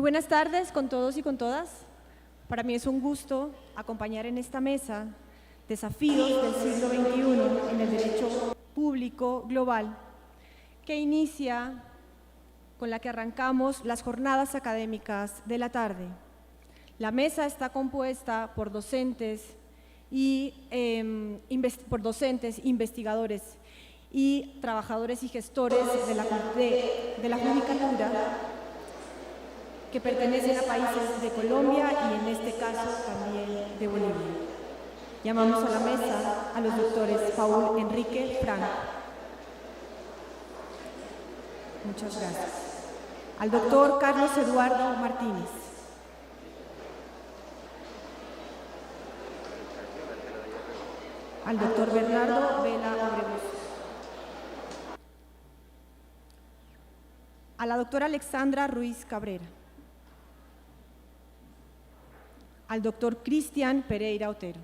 buenas tardes con todos y con todas. Para mí es un gusto acompañar en esta mesa Desafíos del siglo XXI en el derecho público global, que inicia con la que arrancamos las jornadas académicas de la tarde. La mesa está compuesta por docentes, investigadores y trabajadores y gestores de la judicatura que pertenecen a países de Colombia y en este caso también de Bolivia. Llamamos a la mesa a los doctores Paul Enrique Franco. Muchas gracias. Al doctor Carlos Eduardo Martínez. Al doctor Bernardo Vela Obregón. A la doctora Alexandra Ruiz Cabrera. Al doctor Cristian Pereira Otero.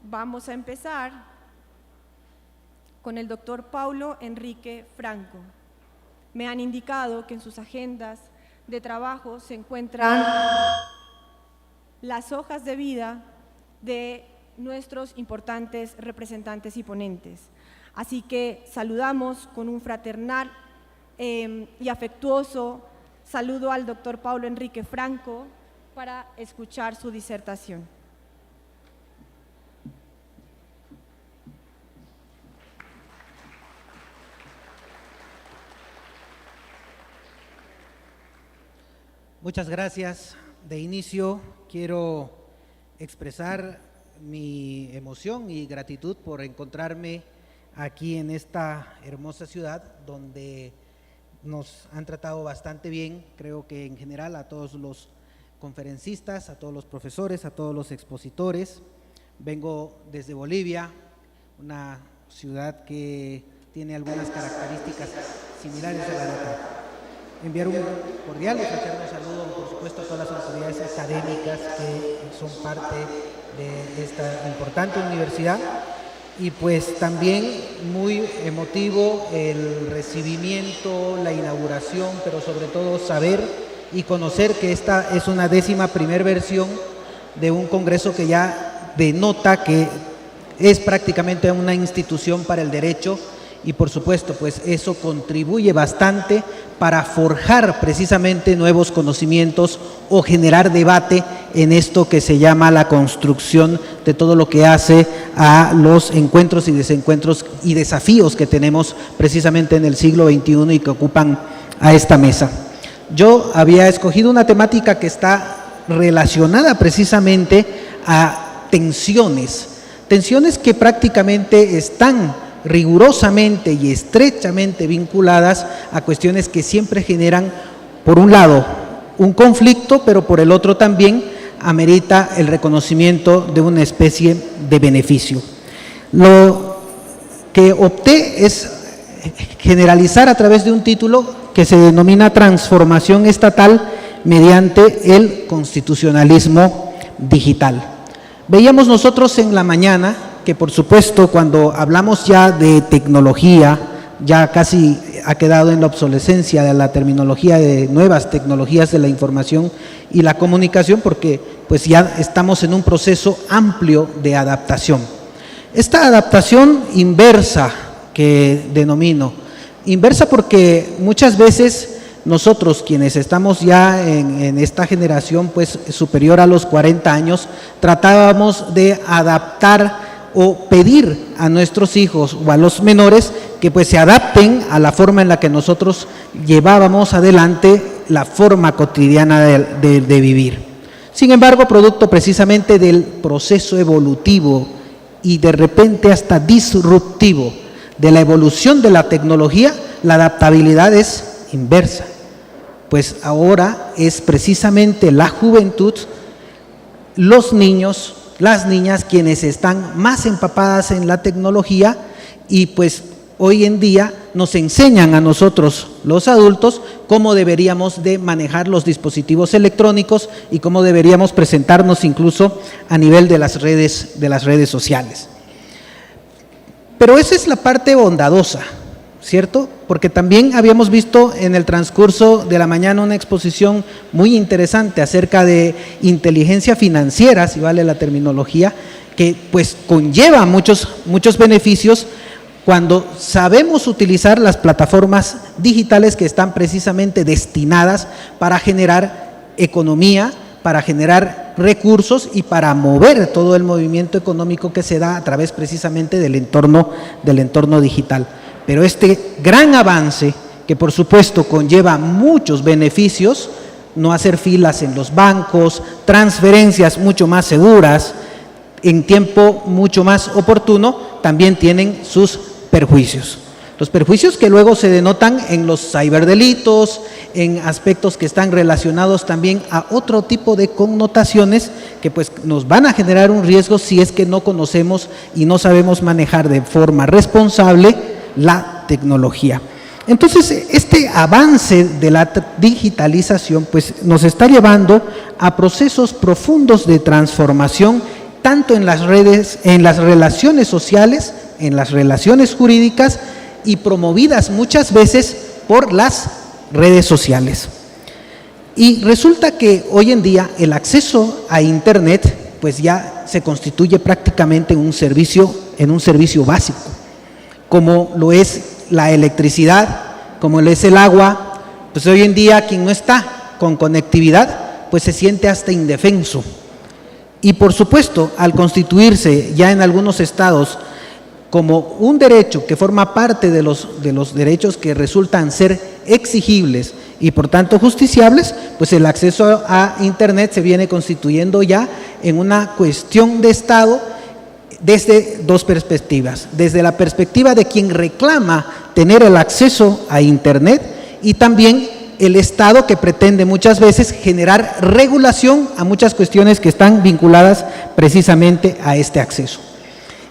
Vamos a empezar con el doctor Paulo Enrique Franco. Me han indicado que en sus agendas de trabajo se encuentran las hojas de vida de nuestros importantes representantes y ponentes. Así que saludamos con un fraternal y afectuoso saludo al doctor Paulo Enrique Franco para escuchar su disertación. Muchas gracias. De inicio quiero expresar mi emoción y gratitud por encontrarme aquí en esta hermosa ciudad donde nos han tratado bastante bien, creo que en general a todos los conferencistas, a todos los profesores, a todos los expositores. Vengo desde Bolivia, una ciudad que tiene algunas características similares a la de acá. Enviar un cordial y fraterno saludo, por supuesto, a todas las autoridades académicas que son parte de esta importante universidad. Y pues también muy emotivo el recibimiento, la inauguración, pero sobre todo saber y conocer que esta es una 11ª versión de un congreso que ya denota que es prácticamente una institución para el derecho. Y por supuesto, pues eso contribuye bastante para forjar precisamente nuevos conocimientos o generar debate en esto que se llama la construcción de todo lo que hace a los encuentros y desencuentros y desafíos que tenemos precisamente en el siglo XXI y que ocupan a esta mesa. Yo había escogido una temática que está relacionada precisamente a tensiones que prácticamente están rigurosamente y estrechamente vinculadas a cuestiones que siempre generan, por un lado, un conflicto, pero por el otro también amerita el reconocimiento de una especie de beneficio. Lo que opté es generalizar a través de un título que se denomina Transformación Estatal mediante el constitucionalismo digital. Veíamos nosotros en la mañana que, por supuesto, cuando hablamos ya de tecnología, ya casi ha quedado en la obsolescencia de la terminología de nuevas tecnologías de la información y la comunicación, porque pues ya estamos en un proceso amplio de adaptación. Esta adaptación inversa que denomino, inversa porque muchas veces nosotros quienes estamos ya en esta generación pues superior a los 40 años, tratábamos de adaptar o pedir a nuestros hijos o a los menores que pues se adapten a la forma en la que nosotros llevábamos adelante la forma cotidiana de vivir. Sin embargo, producto precisamente del proceso evolutivo y de repente hasta disruptivo de la evolución de la tecnología, la adaptabilidad es inversa. Pues ahora es precisamente la juventud, los niños, las niñas quienes están más empapadas en la tecnología y pues hoy en día nos enseñan a nosotros los adultos cómo deberíamos de manejar los dispositivos electrónicos y cómo deberíamos presentarnos incluso a nivel de las redes sociales. Pero esa es la parte bondadosa, ¿cierto? Porque también habíamos visto en el transcurso de la mañana una exposición muy interesante acerca de inteligencia financiera, si vale la terminología, que pues conlleva muchos beneficios cuando sabemos utilizar las plataformas digitales que están precisamente destinadas para generar economía, para generar recursos y para mover todo el movimiento económico que se da a través precisamente del entorno digital. Pero este gran avance, que por supuesto conlleva muchos beneficios, no hacer filas en los bancos, transferencias mucho más seguras, en tiempo mucho más oportuno, también tienen sus perjuicios. Los perjuicios que luego se denotan en los ciberdelitos, en aspectos que están relacionados también a otro tipo de connotaciones que pues nos van a generar un riesgo si es que no conocemos y no sabemos manejar de forma responsable la tecnología. Entonces, este avance de la digitalización pues nos está llevando a procesos profundos de transformación, tanto en las redes, en las relaciones sociales, en las relaciones jurídicas y promovidas muchas veces por las redes sociales. Y resulta que hoy en día el acceso a Internet pues ya se constituye prácticamente en un servicio básico, como lo es la electricidad, como lo es el agua. Pues hoy en día quien no está con conectividad pues se siente hasta indefenso. Y por supuesto, al constituirse ya en algunos estados como un derecho que forma parte de los derechos que resultan ser exigibles y por tanto justiciables, pues el acceso a Internet se viene constituyendo ya en una cuestión de Estado desde dos perspectivas: desde la perspectiva de quien reclama tener el acceso a Internet y también el Estado que pretende muchas veces generar regulación a muchas cuestiones que están vinculadas precisamente a este acceso.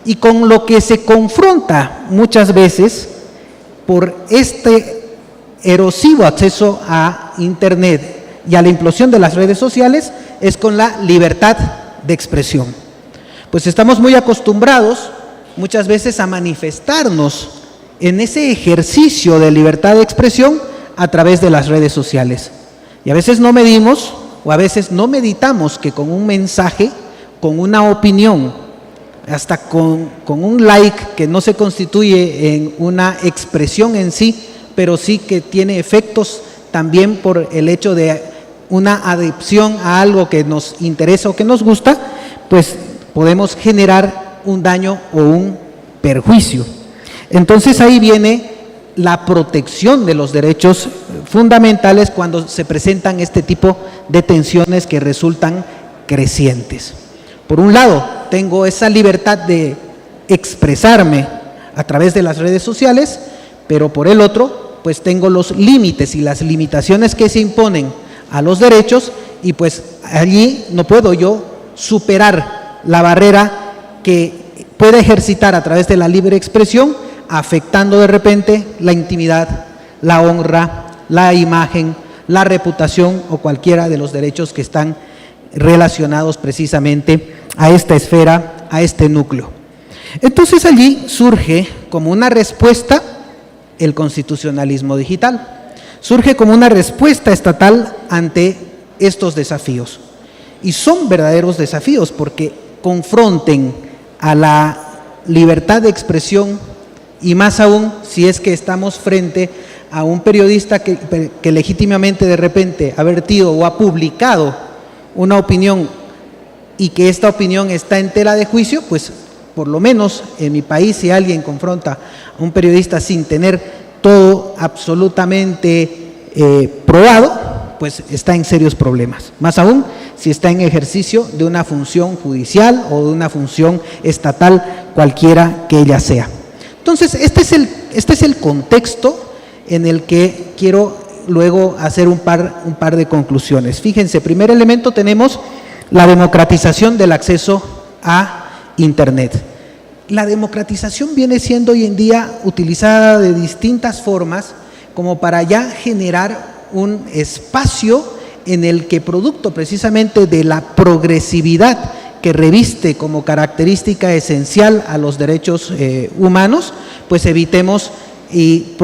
Y con lo que se confronta muchas veces por este erosivo acceso a Internet y a la implosión de las redes sociales es con la libertad de expresión. Pues estamos muy acostumbrados muchas veces a manifestarnos en ese ejercicio de libertad de expresión a través de las redes sociales. Y a veces no medimos o a veces no meditamos que con un mensaje, con una opinión, hasta con un like que no se constituye en una expresión en sí, pero sí que tiene efectos también por el hecho de una adhesión a algo que nos interesa o que nos gusta, pues podemos generar un daño o un perjuicio. Entonces ahí viene la protección de los derechos fundamentales cuando se presentan este tipo de tensiones que resultan crecientes. Por un lado, tengo esa libertad de expresarme a través de las redes sociales, pero por el otro, pues tengo los límites y las limitaciones que se imponen a los derechos y pues allí no puedo yo superar la barrera que puede ejercitar a través de la libre expresión, afectando de repente la intimidad, la honra, la imagen, la reputación o cualquiera de los derechos que están relacionados precisamente a esta esfera, a este núcleo. Entonces allí surge como una respuesta el constitucionalismo digital, surge como una respuesta estatal ante estos desafíos. Y son verdaderos desafíos porque confronten a la libertad de expresión y más aún si es que estamos frente a un periodista que legítimamente de repente ha vertido o ha publicado una opinión y que esta opinión está en tela de juicio, pues por lo menos en mi país si alguien confronta a un periodista sin tener todo absolutamente probado, pues está en serios problemas. Más aún si está en ejercicio de una función judicial o de una función estatal, cualquiera que ella sea. Entonces, este es el contexto en el que quiero luego hacer un par de conclusiones. Fíjense, primer elemento tenemos la democratización del acceso a Internet. La democratización viene siendo hoy en día utilizada de distintas formas como para ya generar un espacio en el que producto precisamente de la progresividad que reviste como característica esencial a los derechos humanos, pues evitemos y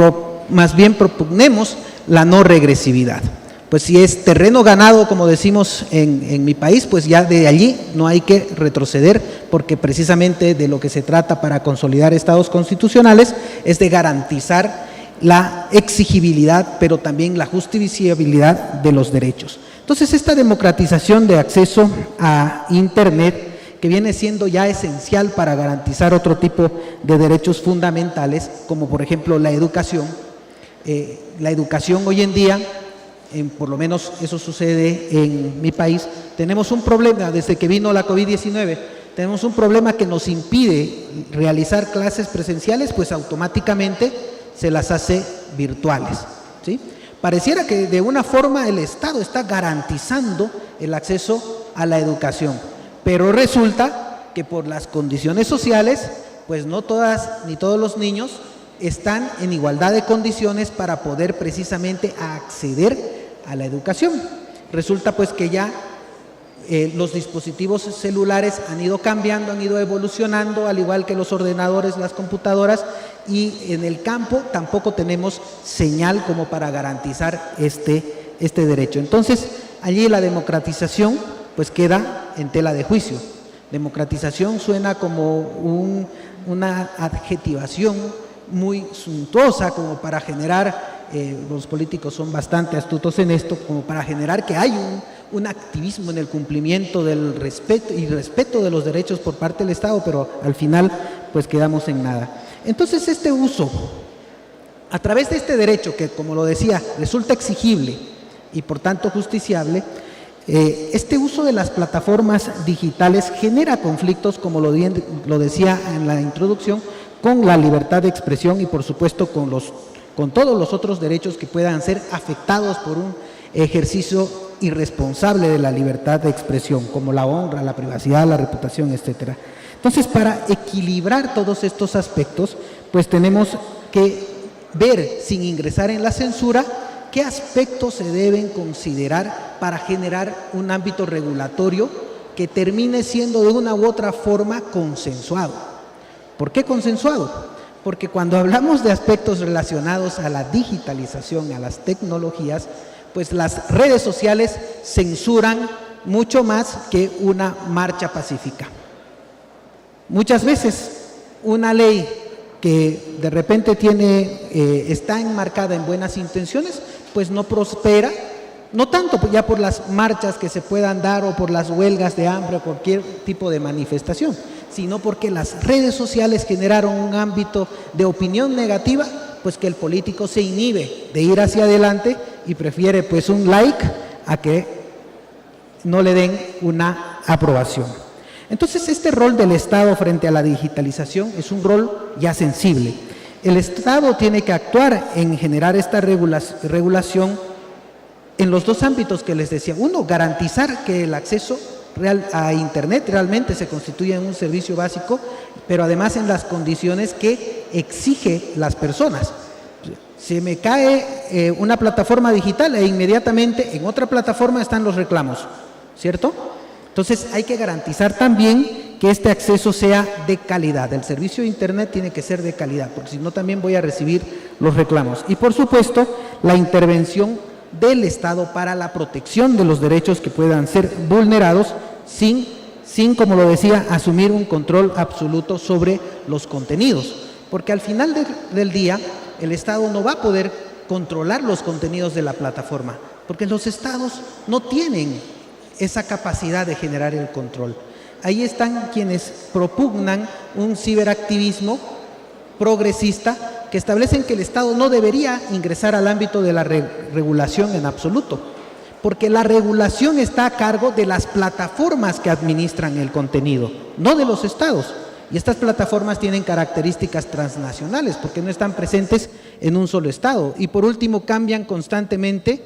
más bien propugnemos la no regresividad. Pues si es terreno ganado, como decimos en mi país, pues ya de allí no hay que retroceder, porque precisamente de lo que se trata para consolidar estados constitucionales es de garantizar la exigibilidad, pero también la justiciabilidad de los derechos. Entonces, esta democratización de acceso a Internet, que viene siendo ya esencial para garantizar otro tipo de derechos fundamentales, como por ejemplo la educación hoy en día, por lo menos eso sucede en mi país, tenemos un problema desde que vino la COVID-19, tenemos un problema que nos impide realizar clases presenciales, pues automáticamente se las hace virtuales, ¿sí? Pareciera que de una forma el Estado está garantizando el acceso a la educación, pero resulta que por las condiciones sociales, pues no todas ni todos los niños están en igualdad de condiciones para poder precisamente acceder a la educación. Resulta pues que ya los dispositivos celulares han ido cambiando, han ido evolucionando, al igual que los ordenadores, las computadoras, y en el campo tampoco tenemos señal como para garantizar este derecho. Entonces, allí la democratización pues queda en tela de juicio. Democratización suena como una adjetivación muy suntuosa, como para generar, los políticos son bastante astutos en esto, como para generar que hay un activismo en el cumplimiento del respeto de los derechos por parte del Estado, pero al final pues quedamos en nada. Entonces, este uso, a través de este derecho que, como lo decía, resulta exigible y por tanto justiciable, este uso de las plataformas digitales genera conflictos, como lo decía en la introducción, con la libertad de expresión y por supuesto con todos los otros derechos que puedan ser afectados por un ejercicio irresponsable de la libertad de expresión, como la honra, la privacidad, la reputación, etcétera. Entonces, para equilibrar todos estos aspectos, pues tenemos que ver, sin ingresar en la censura, qué aspectos se deben considerar para generar un ámbito regulatorio que termine siendo de una u otra forma consensuado. ¿Por qué consensuado? Porque cuando hablamos de aspectos relacionados a la digitalización, a las tecnologías, pues las redes sociales censuran mucho más que una marcha pacífica. Muchas veces una ley que de repente está enmarcada en buenas intenciones, pues no prospera, no tanto ya por las marchas que se puedan dar o por las huelgas de hambre o cualquier tipo de manifestación, sino porque las redes sociales generaron un ámbito de opinión negativa, pues que el político se inhibe de ir hacia adelante y prefiere pues un like a que no le den una aprobación. Entonces, este rol del Estado frente a la digitalización es un rol ya sensible. El Estado tiene que actuar en generar esta regulación en los dos ámbitos que les decía. Uno, garantizar que el acceso real a Internet realmente se constituya en un servicio básico, pero además en las condiciones que exige las personas. Se me cae una plataforma digital e inmediatamente en otra plataforma están los reclamos, ¿cierto? Entonces hay que garantizar también que este acceso sea de calidad. El servicio de Internet tiene que ser de calidad, porque si no también voy a recibir los reclamos. Y por supuesto, la intervención del Estado para la protección de los derechos que puedan ser vulnerados sin, como lo decía, asumir un control absoluto sobre los contenidos. Porque al final del día, el Estado no va a poder controlar los contenidos de la plataforma, porque los Estados no tienen esa capacidad de generar el control. Ahí están quienes propugnan un ciberactivismo progresista que establecen que el Estado no debería ingresar al ámbito de la regulación en absoluto, porque la regulación está a cargo de las plataformas que administran el contenido, no de los Estados. Y estas plataformas tienen características transnacionales porque no están presentes en un solo Estado. Y por último, cambian constantemente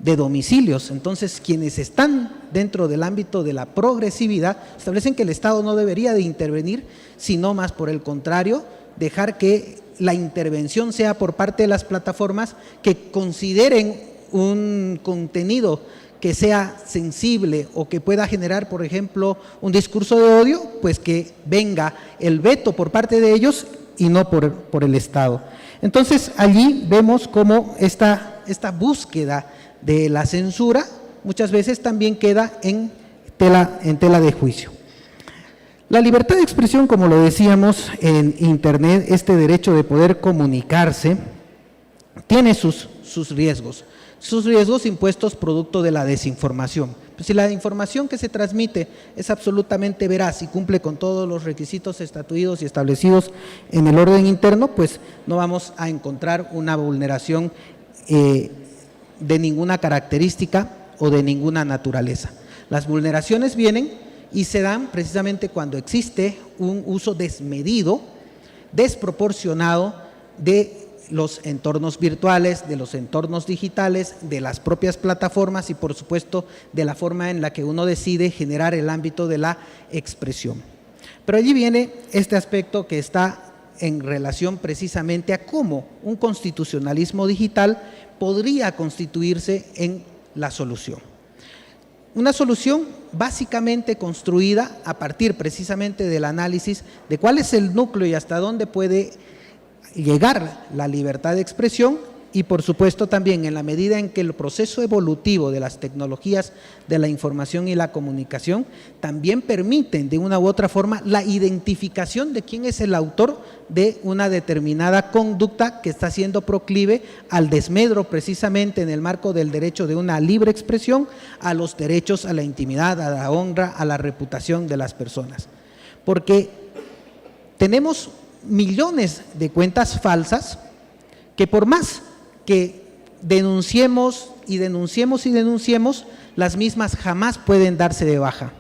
de domicilios. Entonces, quienes están dentro del ámbito de la progresividad establecen que el Estado no debería de intervenir, sino más por el contrario, dejar que la intervención sea por parte de las plataformas que consideren un contenido que sea sensible o que pueda generar, por ejemplo, un discurso de odio, pues que venga el veto por parte de ellos y no por el Estado. Entonces, allí vemos cómo esta búsqueda de la censura muchas veces también queda en tela de juicio. La libertad de expresión, como lo decíamos, en Internet, este derecho de poder comunicarse, tiene sus riesgos impuestos producto de la desinformación. Pues si la información que se transmite es absolutamente veraz y cumple con todos los requisitos estatuidos y establecidos en el orden interno, pues no vamos a encontrar una vulneración de ninguna característica o de ninguna naturaleza. Las vulneraciones vienen y se dan precisamente cuando existe un uso desmedido, desproporcionado de los entornos virtuales, de los entornos digitales, de las propias plataformas y por supuesto de la forma en la que uno decide generar el ámbito de la expresión. Pero allí viene este aspecto que está en relación precisamente a cómo un constitucionalismo digital podría constituirse en la solución. Una solución básicamente construida a partir precisamente del análisis de cuál es el núcleo y hasta dónde puede llegar la libertad de expresión y por supuesto también en la medida en que el proceso evolutivo de las tecnologías de la información y la comunicación también permiten de una u otra forma la identificación de quién es el autor de una determinada conducta que está siendo proclive al desmedro precisamente en el marco del derecho de una libre expresión a los derechos a la intimidad, a la honra, a la reputación de las personas. Porque tenemos millones de cuentas falsas que por más que denunciemos y denunciemos y denunciemos, las mismas jamás pueden darse de baja.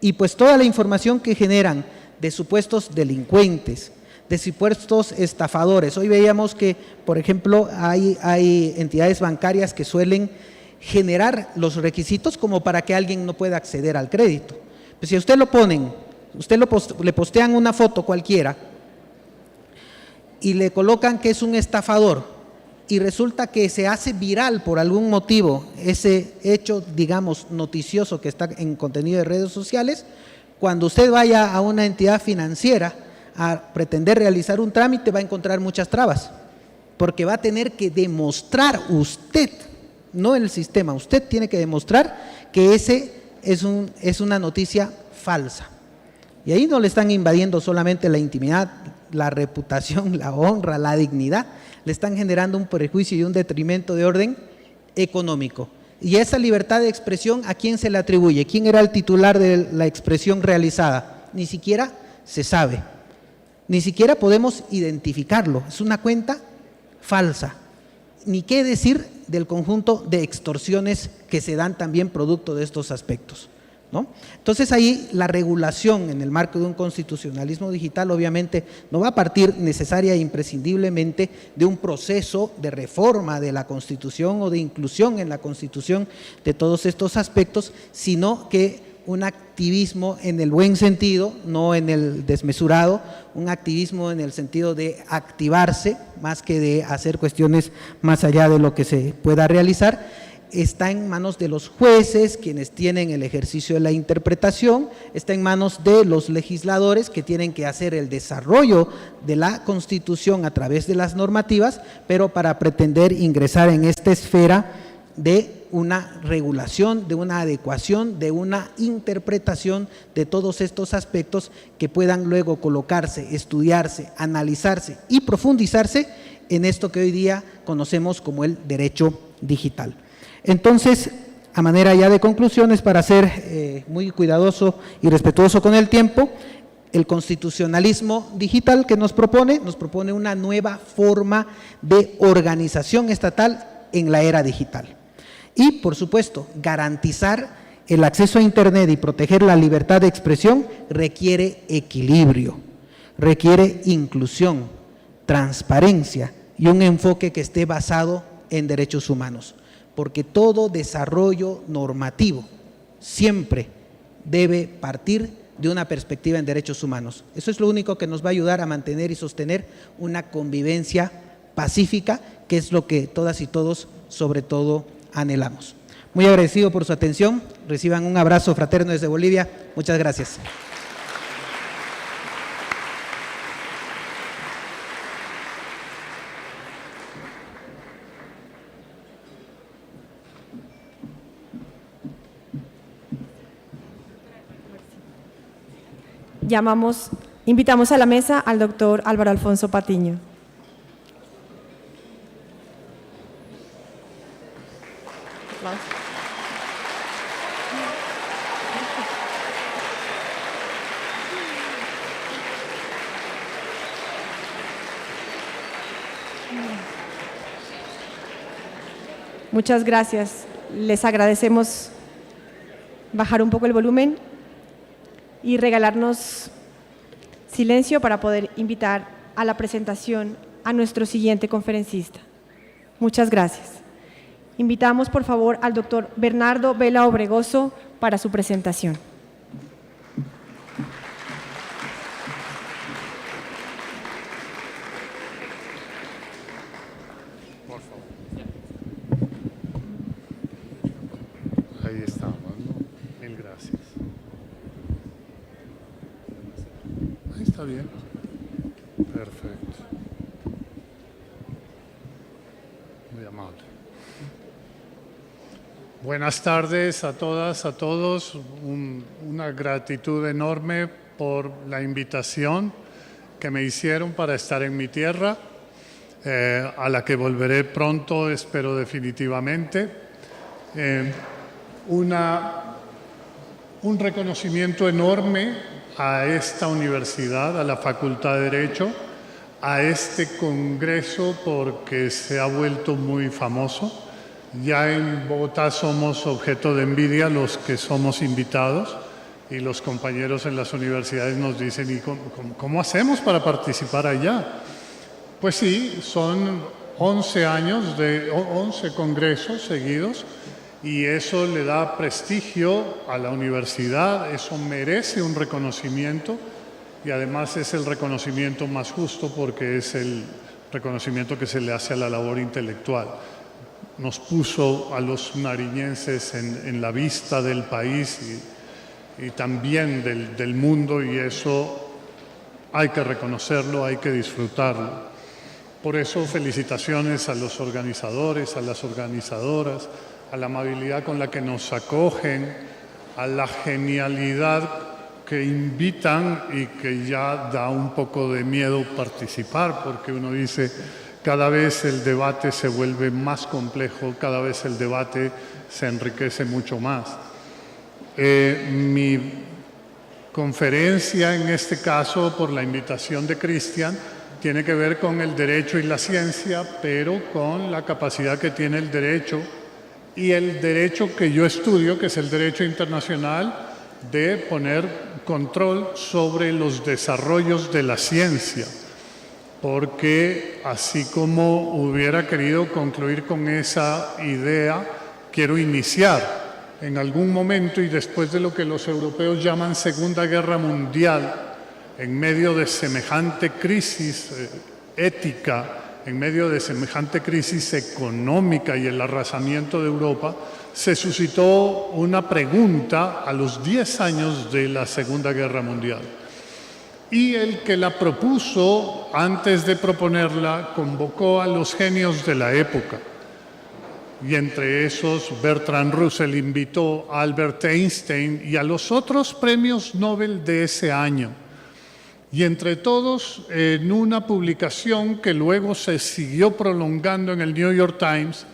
Y pues toda la información que generan de supuestos delincuentes, de supuestos estafadores. Hoy veíamos que, por ejemplo, hay entidades bancarias que suelen generar los requisitos como para que alguien no pueda acceder al crédito. Pues si a usted lo ponen, le postean una foto cualquiera y le colocan que es un estafador y resulta que se hace viral por algún motivo ese hecho, digamos, noticioso que está en contenido de redes sociales, cuando usted vaya a una entidad financiera a pretender realizar un trámite va a encontrar muchas trabas, porque va a tener que demostrar usted, no el sistema, usted tiene que demostrar que ese es una noticia falsa. Y ahí no le están invadiendo solamente la intimidad, la reputación, la honra, la dignidad, le están generando un perjuicio y un detrimento de orden económico. Y esa libertad de expresión, ¿a quién se le atribuye? ¿Quién era el titular de la expresión realizada? Ni siquiera se sabe, ni siquiera podemos identificarlo, es una cuenta falsa. Ni qué decir del conjunto de extorsiones que se dan también producto de estos aspectos, ¿no? Entonces ahí la regulación en el marco de un constitucionalismo digital obviamente no va a partir necesaria e imprescindiblemente de un proceso de reforma de la Constitución o de inclusión en la Constitución de todos estos aspectos, sino que un activismo en el buen sentido, no en el desmesurado, un activismo en el sentido de activarse más que de hacer cuestiones más allá de lo que se pueda realizar. Está en manos de los jueces, quienes tienen el ejercicio de la interpretación, está en manos de los legisladores que tienen que hacer el desarrollo de la Constitución a través de las normativas, pero para pretender ingresar en esta esfera de una regulación, de una adecuación, de una interpretación de todos estos aspectos que puedan luego colocarse, estudiarse, analizarse y profundizarse en esto que hoy día conocemos como el derecho digital. Entonces, a manera ya de conclusiones, para ser muy cuidadoso y respetuoso con el tiempo, el constitucionalismo digital que nos propone una nueva forma de organización estatal en la era digital. Y, por supuesto, garantizar el acceso a Internet y proteger la libertad de expresión requiere equilibrio, requiere inclusión, transparencia y un enfoque que esté basado en derechos humanos. Porque todo desarrollo normativo siempre debe partir de una perspectiva en derechos humanos. Eso es lo único que nos va a ayudar a mantener y sostener una convivencia pacífica, que es lo que todas y todos sobre todo anhelamos. Muy agradecido por su atención. Reciban un abrazo fraterno desde Bolivia. Muchas gracias. Invitamos a la mesa al doctor Álvaro Alfonso Patiño. Muchas gracias. Les agradecemos bajar un poco el volumen y regalarnos silencio para poder invitar a la presentación a nuestro siguiente conferencista. Muchas gracias. Invitamos, por favor, al doctor Bernardo Vela Obregoso para su presentación. Por favor. Ahí estamos, ¿no? Mil gracias. Ahí está bien. Perfecto. Muy amable. Buenas tardes a todas, a todos. Una gratitud enorme por la invitación que me hicieron para estar en mi tierra, a la que volveré pronto, espero definitivamente. Un reconocimiento enorme a esta universidad, a la Facultad de Derecho, a este congreso, porque se ha vuelto muy famoso. Ya en Bogotá somos objeto de envidia los que somos invitados, y los compañeros en las universidades nos dicen: ¿y cómo hacemos para participar allá? Pues sí, son 11 años de 11 congresos seguidos, y eso le da prestigio a la universidad, eso merece un reconocimiento, y además es el reconocimiento más justo porque es el reconocimiento que se le hace a la labor intelectual. Nos puso a los nariñenses en la vista del país y también del mundo, y eso hay que reconocerlo, hay que disfrutarlo. Por eso, felicitaciones a los organizadores, a las organizadoras, a la amabilidad con la que nos acogen, a la genialidad que invitan y que ya da un poco de miedo participar, porque uno dice: cada vez el debate se vuelve más complejo, cada vez el debate se enriquece mucho más. Mi conferencia, en este caso, por la invitación de Cristian, tiene que ver con el derecho y la ciencia, pero con la capacidad que tiene el derecho y el derecho que yo estudio, que es el derecho internacional, de poner control sobre los desarrollos de la ciencia. Porque así como hubiera querido concluir con esa idea, quiero iniciar en algún momento, y después de lo que los europeos llaman Segunda Guerra Mundial, en medio de semejante crisis ética, en medio de semejante crisis económica y el arrasamiento de Europa, se suscitó una pregunta a los 10 años de la Segunda Guerra Mundial. Y el que la propuso, antes de proponerla, convocó a los genios de la época. Y entre esos, Bertrand Russell invitó a Albert Einstein y a los otros premios Nobel de ese año. Y entre todos, en una publicación que luego se siguió prolongando en el New York Times,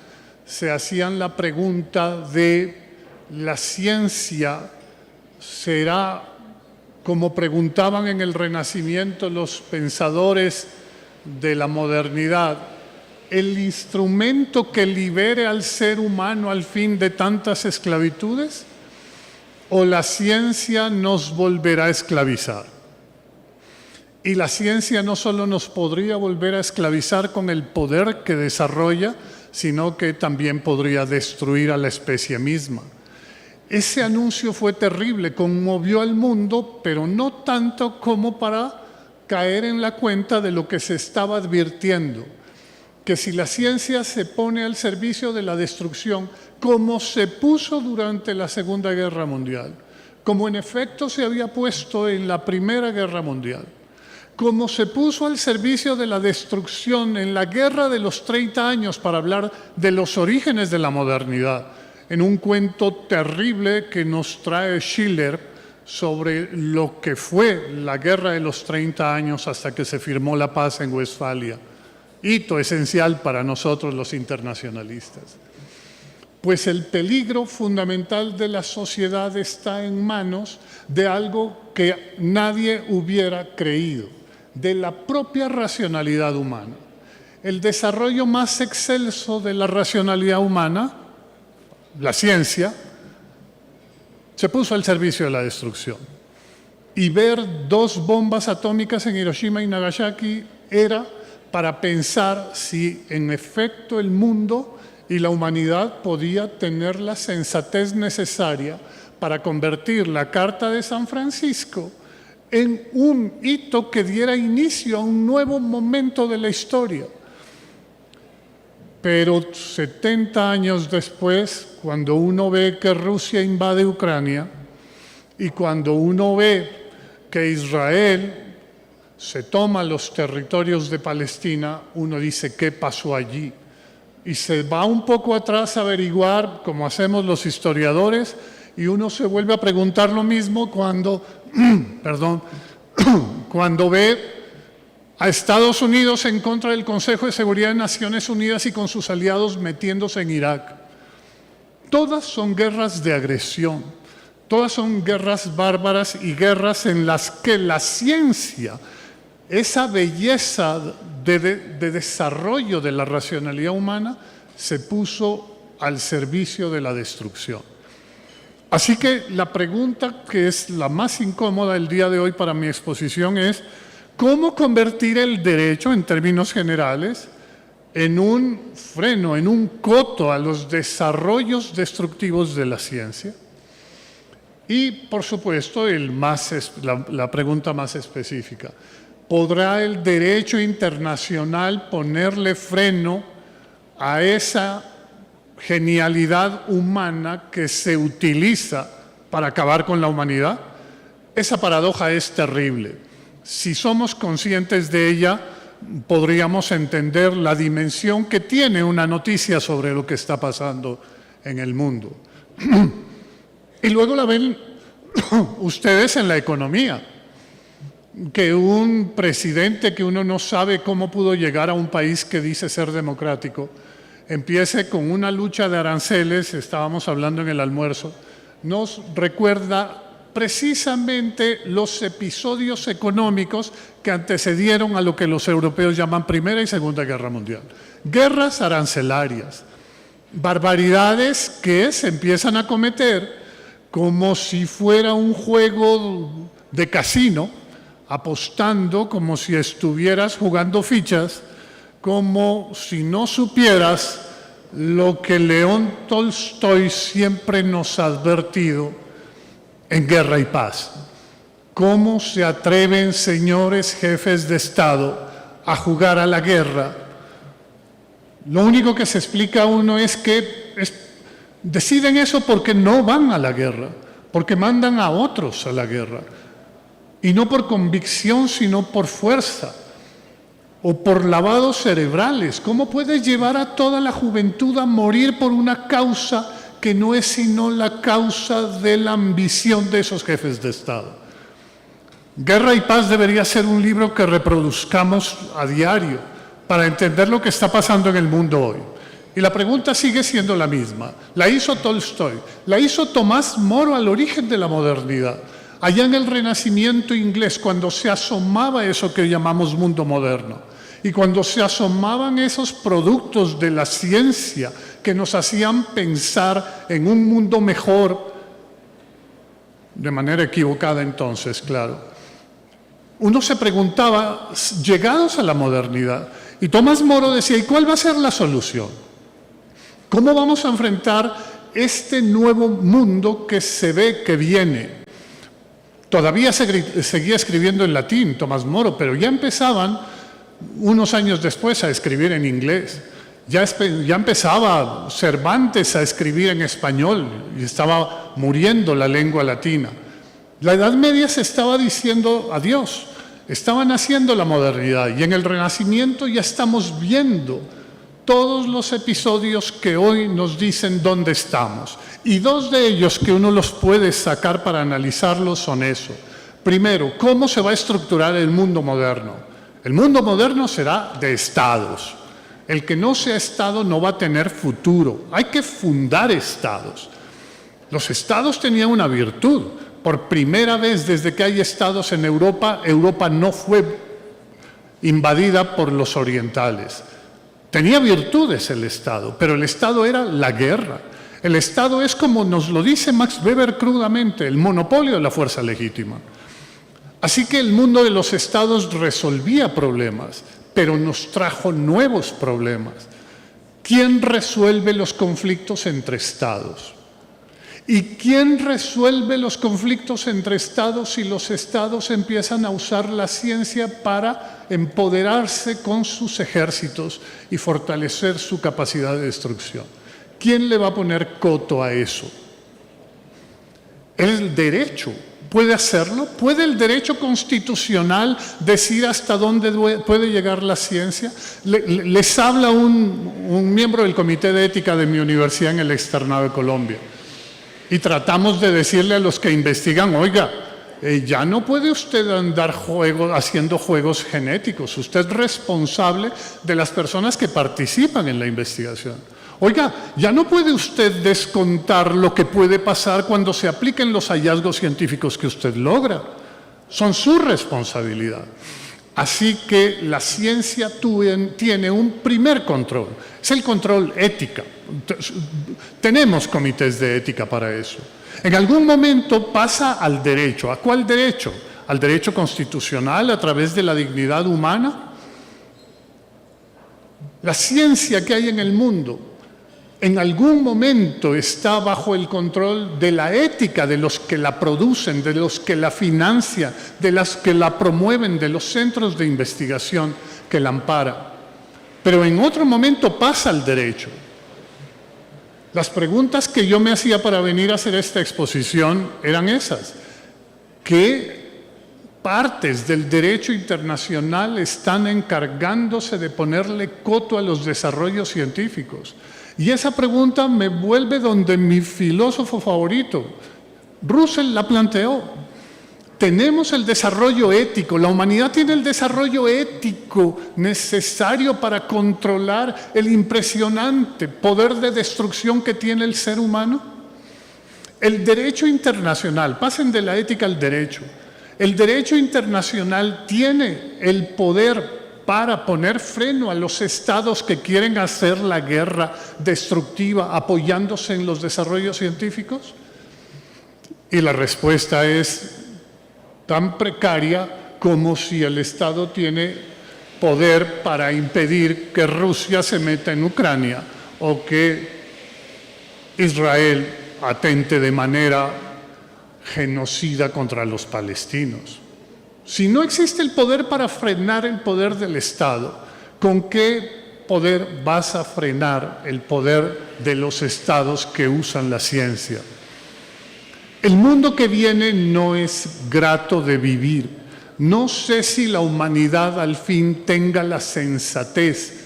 se hacían la pregunta de: ¿la ciencia será, como preguntaban en el Renacimiento los pensadores de la modernidad, el instrumento que libere al ser humano al fin de tantas esclavitudes? ¿O la ciencia nos volverá a esclavizar? Y la ciencia no solo nos podría volver a esclavizar con el poder que desarrolla, sino que también podría destruir a la especie misma. Ese anuncio fue terrible, conmovió al mundo, pero no tanto como para caer en la cuenta de lo que se estaba advirtiendo. que si la ciencia se pone al servicio de la destrucción, como se puso durante la Segunda Guerra Mundial, como en efecto se había puesto en la Primera Guerra Mundial, como se puso al servicio de la destrucción en la Guerra de los 30 años para hablar de los orígenes de la modernidad, en un cuento terrible que nos trae Schiller sobre lo que fue la Guerra de los 30 años hasta que se firmó la paz en Westfalia, hito esencial para nosotros los internacionalistas. Pues el peligro fundamental de la sociedad está en manos de algo que nadie hubiera creído, de la propia racionalidad humana. El desarrollo más excelso de la racionalidad humana, la ciencia, se puso al servicio de la destrucción. Y ver 2 bombas atómicas en Hiroshima y Nagasaki era para pensar si en efecto el mundo y la humanidad podía tener la sensatez necesaria para convertir la Carta de San Francisco en un hito que diera inicio a un nuevo momento de la historia. Pero 70 años después, cuando uno ve que Rusia invade Ucrania y cuando uno ve que Israel se toma los territorios de Palestina, uno dice, ¿qué pasó allí? Y se va un poco atrás a averiguar, como hacemos los historiadores, y uno se vuelve a preguntar lo mismo cuando, cuando ve a Estados Unidos en contra del Consejo de Seguridad de Naciones Unidas y con sus aliados metiéndose en Irak. Todas son guerras de agresión, todas son guerras bárbaras y guerras en las que la ciencia, esa belleza de desarrollo de la racionalidad humana, se puso al servicio de la destrucción. Así que la pregunta que es la más incómoda el día de hoy para mi exposición es ¿cómo convertir el derecho, en términos generales, en un freno, en un coto a los desarrollos destructivos de la ciencia? Y, por supuesto, la pregunta más específica. ¿Podrá el derecho internacional ponerle freno a esa genialidad humana que se utiliza para acabar con la humanidad? Esa paradoja es terrible. Si somos conscientes de ella, podríamos entender la dimensión que tiene una noticia sobre lo que está pasando en el mundo. Y luego la ven ustedes en la economía. Que un presidente que uno no sabe cómo pudo llegar a un país que dice ser democrático, empiece con una lucha de aranceles, estábamos hablando en el almuerzo, nos recuerda precisamente los episodios económicos que antecedieron a lo que los europeos llaman Primera y Segunda Guerra Mundial. Guerras arancelarias, barbaridades que se empiezan a cometer como si fuera un juego de casino, apostando como si estuvieras jugando fichas, como si no supieras lo que León Tolstoy siempre nos ha advertido en Guerra y Paz. ¿Cómo se atreven, señores jefes de Estado, a jugar a la guerra? Lo único que se explica a uno es que deciden eso porque no van a la guerra, porque mandan a otros a la guerra. Y no por convicción, sino por fuerza o por lavados cerebrales. ¿Cómo puedes llevar a toda la juventud a morir por una causa que no es sino la causa de la ambición de esos jefes de Estado? Guerra y Paz debería ser un libro que reproduzcamos a diario para entender lo que está pasando en el mundo hoy. Y la pregunta sigue siendo la misma. La hizo Tolstoy, la hizo Tomás Moro al origen de la modernidad. Allá en el Renacimiento inglés, cuando se asomaba eso que llamamos mundo moderno, y cuando se asomaban esos productos de la ciencia que nos hacían pensar en un mundo mejor, de manera equivocada entonces, claro, uno se preguntaba, llegados a la modernidad, y Tomás Moro decía, ¿y cuál va a ser la solución? ¿Cómo vamos a enfrentar este nuevo mundo que se ve que viene? Todavía seguía escribiendo en latín Tomás Moro, pero ya empezaban unos años después a escribir en inglés. Ya empezaba Cervantes a escribir en español y estaba muriendo la lengua latina. La Edad Media se estaba diciendo adiós, estaba naciendo la modernidad, y en el Renacimiento ya estamos viendo todos los episodios que hoy nos dicen dónde estamos. Y dos de ellos que uno los puede sacar para analizarlos son eso. Primero, ¿cómo se va a estructurar el mundo moderno? El mundo moderno será de estados. El que no sea estado no va a tener futuro. Hay que fundar estados. Los estados tenían una virtud. Por primera vez desde que hay estados en Europa, Europa no fue invadida por los orientales. Tenía virtudes el Estado, pero el Estado era la guerra. El Estado es, como nos lo dice Max Weber crudamente, el monopolio de la fuerza legítima. Así que el mundo de los Estados resolvía problemas, pero nos trajo nuevos problemas. ¿Quién resuelve los conflictos entre Estados? ¿Y quién resuelve los conflictos entre estados si los estados empiezan a usar la ciencia para empoderarse con sus ejércitos y fortalecer su capacidad de destrucción? ¿Quién le va a poner coto a eso? El derecho puede hacerlo. ¿Puede el derecho constitucional decir hasta dónde puede llegar la ciencia? Les habla un miembro del Comité de Ética de mi universidad en el Externado de Colombia. Y tratamos de decirle a los que investigan, oiga, ya no puede usted andar haciendo juegos genéticos, usted es responsable de las personas que participan en la investigación. Oiga, ya no puede usted descontar lo que puede pasar cuando se apliquen los hallazgos científicos que usted logra. Son su responsabilidad. Así que la ciencia tiene un primer control, es el control ética. Tenemos comités de ética para eso. En algún momento pasa al derecho. ¿A cuál derecho? ¿Al derecho constitucional a través de la dignidad humana? La ciencia que hay en el mundo en algún momento está bajo el control de la ética de los que la producen, de los que la financian, de los que la promueven, de los centros de investigación que la amparan. Pero en otro momento pasa al derecho. Las preguntas que yo me hacía para venir a hacer esta exposición eran esas. ¿Qué partes del derecho internacional están encargándose de ponerle coto a los desarrollos científicos? Y esa pregunta me vuelve donde mi filósofo favorito, Russell, la planteó. Tenemos el desarrollo ético, la humanidad tiene el desarrollo ético necesario para controlar el impresionante poder de destrucción que tiene el ser humano. El derecho internacional, pasen de la ética al derecho, el derecho internacional tiene el poder para poner freno a los estados que quieren hacer la guerra destructiva apoyándose en los desarrollos científicos. Y la respuesta es tan precaria como si el Estado tiene poder para impedir que Rusia se meta en Ucrania o que Israel atente de manera genocida contra los palestinos. Si no existe el poder para frenar el poder del Estado, ¿con qué poder vas a frenar el poder de los estados que usan la ciencia? El mundo que viene no es grato de vivir. No sé si la humanidad al fin tenga la sensatez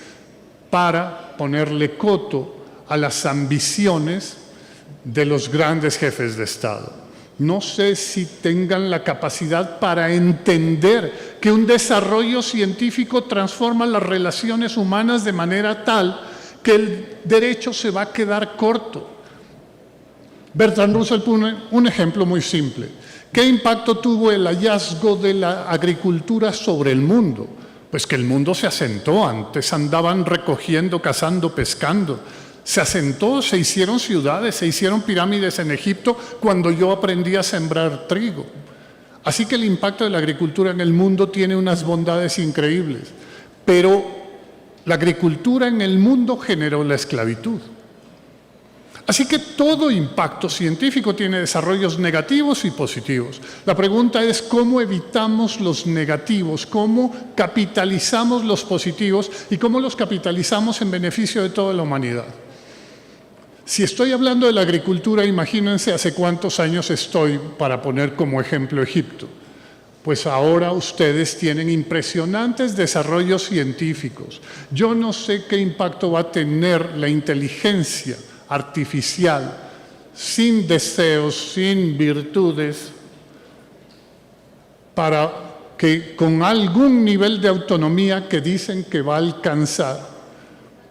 para ponerle coto a las ambiciones de los grandes jefes de Estado. No sé si tengan la capacidad para entender que un desarrollo científico transforma las relaciones humanas de manera tal que el derecho se va a quedar corto. Bertrand Russell pone un ejemplo muy simple. ¿Qué impacto tuvo el hallazgo de la agricultura sobre el mundo? Pues que el mundo se asentó. Antes andaban recogiendo, cazando, pescando. Se asentó, se hicieron ciudades, se hicieron pirámides en Egipto cuando yo aprendí a sembrar trigo. Así que el impacto de la agricultura en el mundo tiene unas bondades increíbles. Pero la agricultura en el mundo generó la esclavitud. Así que todo impacto científico tiene desarrollos negativos y positivos. La pregunta es cómo evitamos los negativos, cómo capitalizamos los positivos y cómo los capitalizamos en beneficio de toda la humanidad. Si estoy hablando de la agricultura, imagínense hace cuántos años estoy, para poner como ejemplo Egipto. Pues ahora ustedes tienen impresionantes desarrollos científicos. Yo no sé qué impacto va a tener la inteligencia artificial, sin deseos, sin virtudes, para que con algún nivel de autonomía que dicen que va a alcanzar,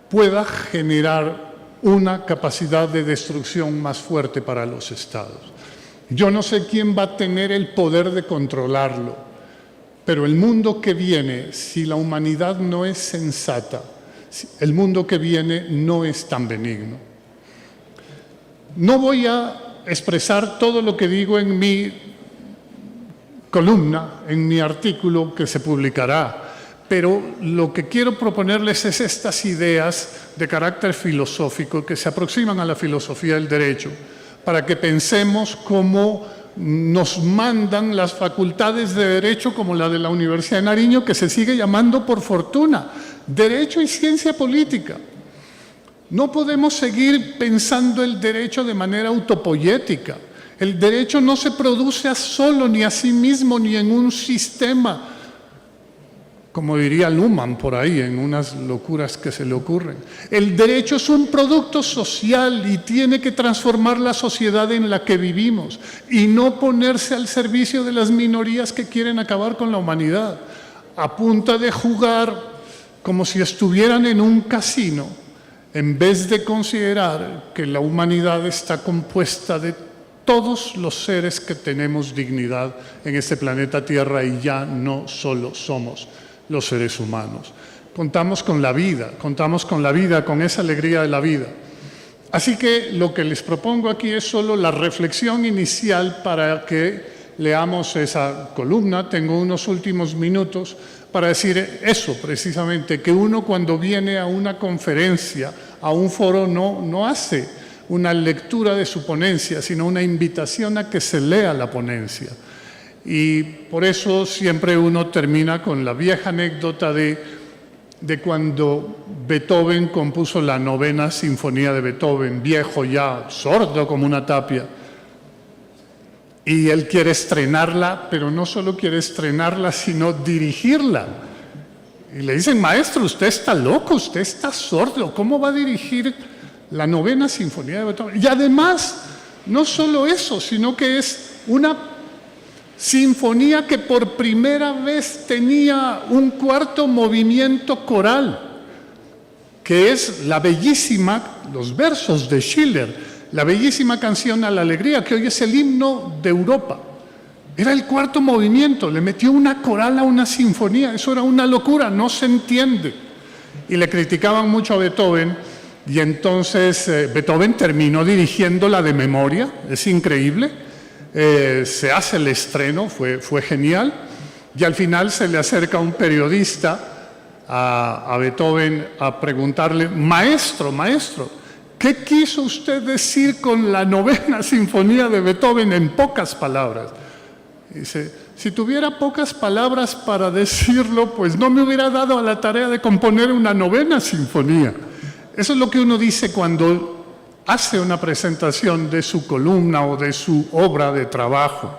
pueda generar una capacidad de destrucción más fuerte para los estados. Yo no sé quién va a tener el poder de controlarlo, pero el mundo que viene, si la humanidad no es sensata, el mundo que viene no es tan benigno. No voy a expresar todo lo que digo en mi columna, en mi artículo que se publicará, pero lo que quiero proponerles es estas ideas de carácter filosófico que se aproximan a la filosofía del derecho, para que pensemos cómo nos mandan las facultades de Derecho, como la de la Universidad de Nariño, que se sigue llamando por fortuna Derecho y Ciencia Política. No podemos seguir pensando el derecho de manera autopoyética. El derecho no se produce solo, ni a sí mismo, ni en un sistema, como diría Luhmann por ahí, en unas locuras que se le ocurren. El derecho es un producto social y tiene que transformar la sociedad en la que vivimos y no ponerse al servicio de las minorías que quieren acabar con la humanidad, a punta de jugar como si estuvieran en un casino, en vez de considerar que la humanidad está compuesta de todos los seres que tenemos dignidad en este planeta Tierra y ya no solo somos los seres humanos. Contamos con la vida, con esa alegría de la vida. Así que lo que les propongo aquí es solo la reflexión inicial para que leamos esa columna. Tengo unos últimos minutos para decir eso precisamente, que uno cuando viene a una conferencia, a un foro, no hace una lectura de su ponencia, sino una invitación a que se lea la ponencia. Y por eso siempre uno termina con la vieja anécdota de cuando Beethoven compuso la 9ª Sinfonía de Beethoven, viejo ya, sordo como una tapia. Y él quiere estrenarla, pero no solo quiere estrenarla, sino dirigirla. Y le dicen, maestro, usted está loco, usted está sordo, ¿cómo va a dirigir la 9ª Sinfonía de Beethoven? Y además, no solo eso, sino que es una sinfonía que por primera vez tenía un cuarto movimiento coral, que es la bellísima, los versos de Schiller, la bellísima canción a la alegría, que hoy es el himno de Europa. Era el cuarto movimiento, le metió una coral a una sinfonía, eso era una locura, no se entiende. Y le criticaban mucho a Beethoven, y entonces Beethoven terminó dirigiéndola de memoria, es increíble. Se hace el estreno, fue genial, y al final se le acerca un periodista a Beethoven a preguntarle, maestro, ¿qué quiso usted decir con la 9ª Sinfonía de Beethoven en pocas palabras? Dice, si tuviera pocas palabras para decirlo, pues no me hubiera dado a la tarea de componer una 9ª Sinfonía. Eso es lo que uno dice cuando hace una presentación de su columna o de su obra de trabajo.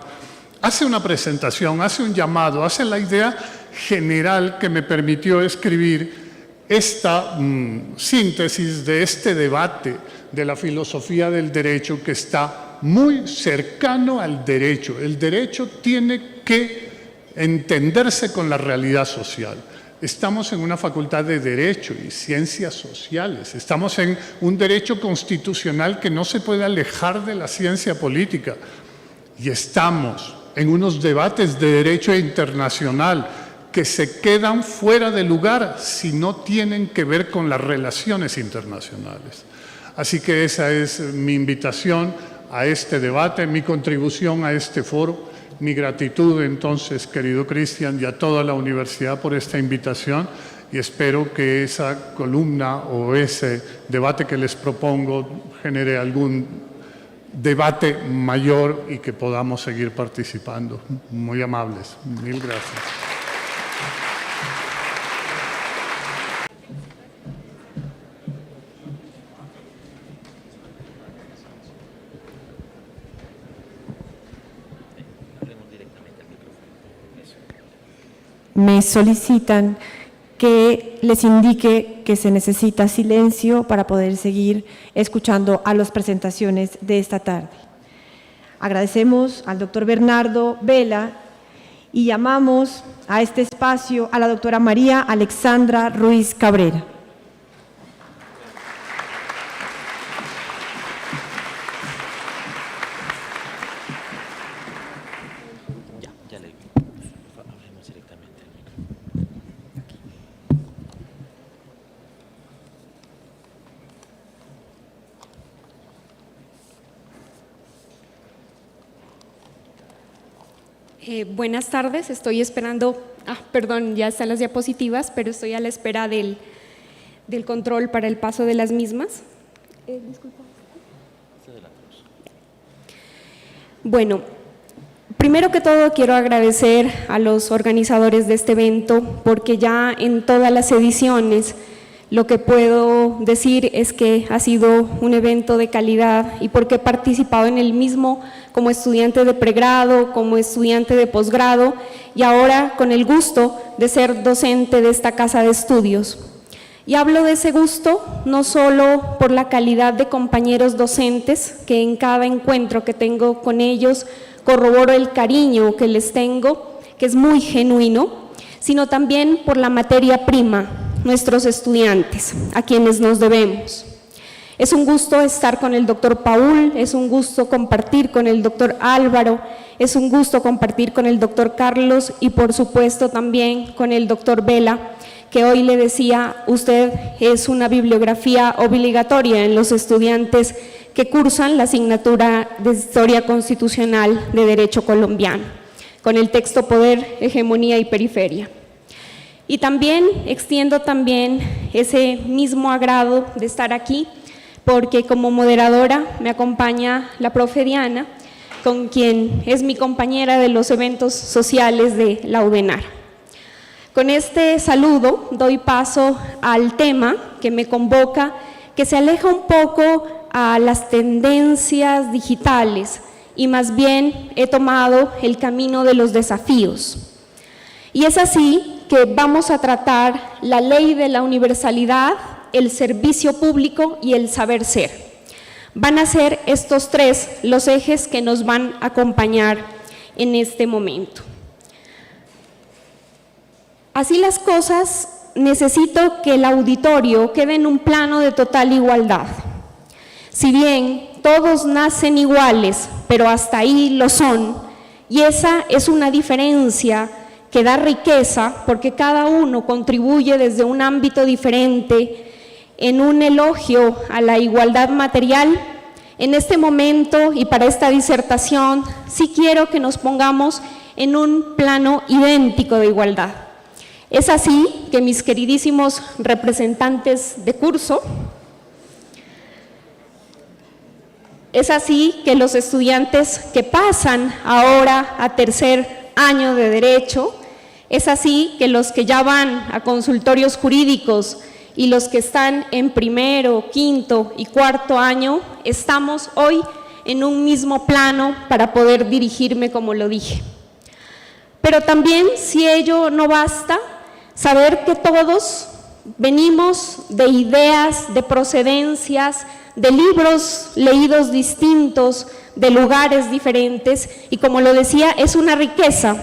Hace una presentación, hace un llamado, hace la idea general que me permitió escribir esta síntesis de este debate de la filosofía del derecho que está muy cercano al derecho. El derecho tiene que entenderse con la realidad social. Estamos en una facultad de Derecho y Ciencias Sociales. Estamos en un derecho constitucional que no se puede alejar de la ciencia política. Y estamos en unos debates de derecho internacional que se quedan fuera de lugar si no tienen que ver con las relaciones internacionales. Así que esa es mi invitación a este debate, mi contribución a este foro. Mi gratitud entonces, querido Cristian, y a toda la universidad por esta invitación y espero que esa columna o ese debate que les propongo genere algún debate mayor y que podamos seguir participando. Muy amables. Mil gracias. Me solicitan que les indique que se necesita silencio para poder seguir escuchando a las presentaciones de esta tarde. Agradecemos al doctor Bernardo Vela y llamamos a este espacio a la doctora María Alexandra Ruiz Cabrera. Buenas tardes, estoy esperando, perdón, ya están las diapositivas, pero estoy a la espera del control para el paso de las mismas. Disculpa. Bueno, primero que todo quiero agradecer a los organizadores de este evento porque ya en todas las ediciones lo que puedo decir es que ha sido un evento de calidad y porque he participado en el mismo como estudiante de pregrado, como estudiante de posgrado y ahora con el gusto de ser docente de esta casa de estudios. Y hablo de ese gusto no solo por la calidad de compañeros docentes, que en cada encuentro que tengo con ellos corroboro el cariño que les tengo, que es muy genuino, sino también por la materia prima, nuestros estudiantes, a quienes nos debemos. Es un gusto estar con el doctor Paul, es un gusto compartir con el doctor Álvaro, es un gusto compartir con el doctor Carlos y por supuesto también con el doctor Vela, que hoy le decía, usted es una bibliografía obligatoria en los estudiantes que cursan la asignatura de Historia Constitucional de Derecho Colombiano, con el texto Poder, Hegemonía y Periferia. Y también extiendo también ese mismo agrado de estar aquí, porque como moderadora me acompaña la profe Diana, con quien es mi compañera de los eventos sociales de la UDENAR. Con este saludo doy paso al tema que me convoca, que se aleja un poco a las tendencias digitales y más bien he tomado el camino de los desafíos. Y es así que vamos a tratar la ley de la universalidad, el servicio público y el saber ser. Van a ser estos tres los ejes que nos van a acompañar en este momento. Así las cosas, necesito que el auditorio quede en un plano de total igualdad. Si bien todos nacen iguales, pero hasta ahí lo son, y esa es una diferencia que da riqueza porque cada uno contribuye desde un ámbito diferente en un elogio a la igualdad material. En este momento y para esta disertación sí quiero que nos pongamos en un plano idéntico de igualdad. Es así que mis queridísimos representantes de curso, es así que los estudiantes que pasan ahora a tercer año de Derecho, es así que los que ya van a consultorios jurídicos y los que están en primero, quinto y cuarto año, estamos hoy en un mismo plano para poder dirigirme como lo dije. Pero también, si ello no basta, saber que todos venimos de ideas, de procedencias, de libros leídos distintos, de lugares diferentes, y como lo decía, es una riqueza,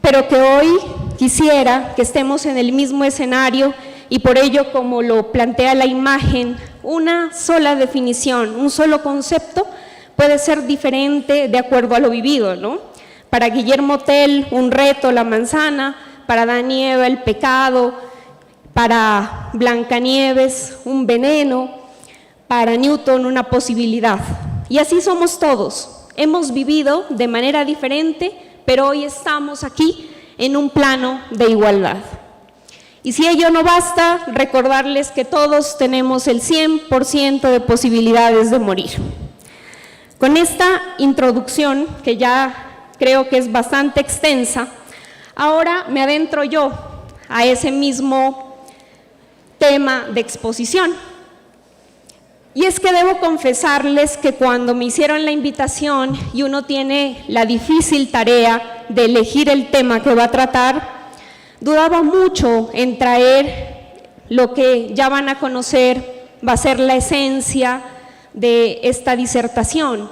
pero que hoy quisiera que estemos en el mismo escenario y por ello, como lo plantea la imagen, una sola definición, un solo concepto puede ser diferente de acuerdo a lo vivido, ¿no? Para Guillermo Tell, un reto, la manzana; para Adán y Eva, el pecado; para Blancanieves, un veneno; para Newton, una posibilidad. Y así somos todos. Hemos vivido de manera diferente, pero hoy estamos aquí en un plano de igualdad. Y si ello no basta, recordarles que todos tenemos el 100% de posibilidades de morir. Con esta introducción, que ya creo que es bastante extensa, ahora me adentro yo a ese mismo tema de exposición. Y es que debo confesarles que cuando me hicieron la invitación y uno tiene la difícil tarea de elegir el tema que va a tratar, dudaba mucho en traer lo que ya van a conocer, va a ser la esencia de esta disertación.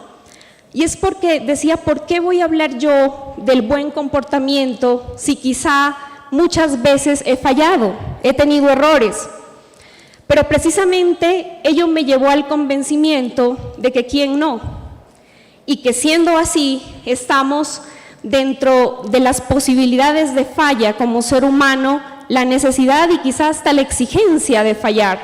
Y es porque decía, ¿por qué voy a hablar yo del buen comportamiento si quizá muchas veces he fallado, he tenido errores? Pero precisamente ello me llevó al convencimiento de que quién no, y que siendo así estamos dentro de las posibilidades de falla como ser humano, la necesidad y quizás hasta la exigencia de fallar.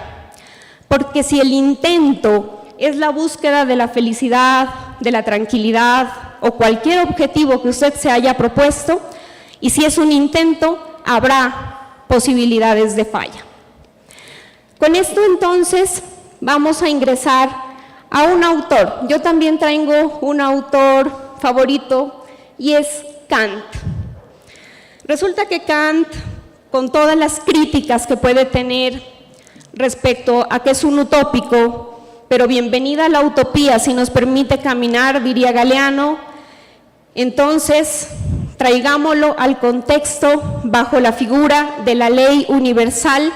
Porque si el intento es la búsqueda de la felicidad, de la tranquilidad o cualquier objetivo que usted se haya propuesto, y si es un intento, habrá posibilidades de falla. Con esto entonces vamos a ingresar a un autor. Yo también traigo un autor favorito y es Kant. Resulta que Kant, con todas las críticas que puede tener respecto a que es un utópico, pero bienvenida a la utopía si nos permite caminar, diría Galeano, entonces traigámoslo al contexto bajo la figura de la ley universal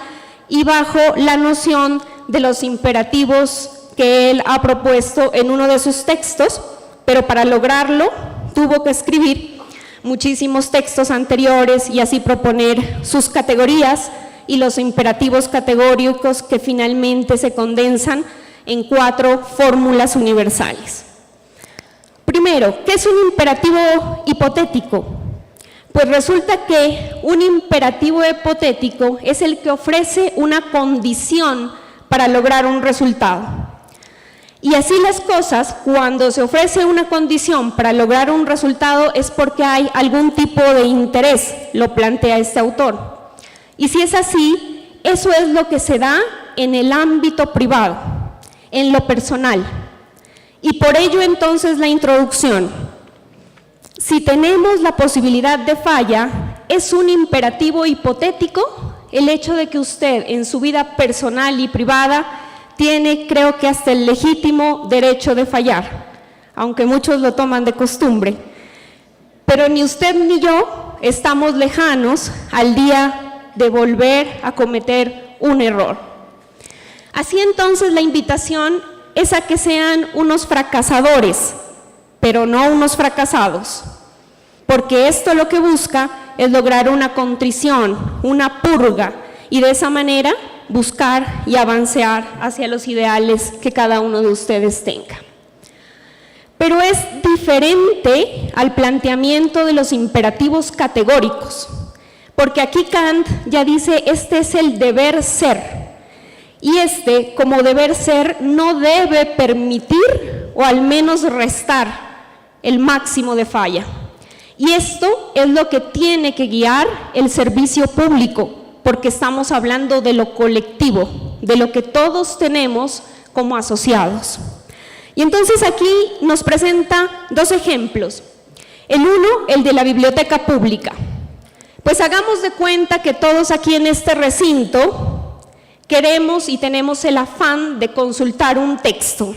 y bajo la noción de los imperativos que él ha propuesto en uno de sus textos, pero para lograrlo tuvo que escribir muchísimos textos anteriores y así proponer sus categorías y los imperativos categóricos que finalmente se condensan en 4 fórmulas universales. Primero, ¿qué es un imperativo hipotético? Pues resulta que un imperativo hipotético es el que ofrece una condición para lograr un resultado. Y así las cosas, cuando se ofrece una condición para lograr un resultado es porque hay algún tipo de interés, lo plantea este autor. Y si es así, eso es lo que se da en el ámbito privado, en lo personal. Y por ello entonces la introducción. Si tenemos la posibilidad de falla, es un imperativo hipotético el hecho de que usted en su vida personal y privada tiene, creo que hasta el legítimo derecho de fallar, aunque muchos lo toman de costumbre. Pero ni usted ni yo estamos lejanos al día de volver a cometer un error. Así entonces la invitación es a que sean unos fracasadores, pero no unos fracasados, porque esto lo que busca es lograr una contrición, una purga, y de esa manera buscar y avanzar hacia los ideales que cada uno de ustedes tenga. Pero es diferente al planteamiento de los imperativos categóricos, porque aquí Kant ya dice, este es el deber ser, y este, como deber ser, no debe permitir o al menos restar el máximo de falla. Y esto es lo que tiene que guiar el servicio público, porque estamos hablando de lo colectivo, de lo que todos tenemos como asociados. Y entonces aquí nos presenta 2 ejemplos. El uno, el de la biblioteca pública. Pues hagamos de cuenta que todos aquí en este recinto queremos y tenemos el afán de consultar un texto.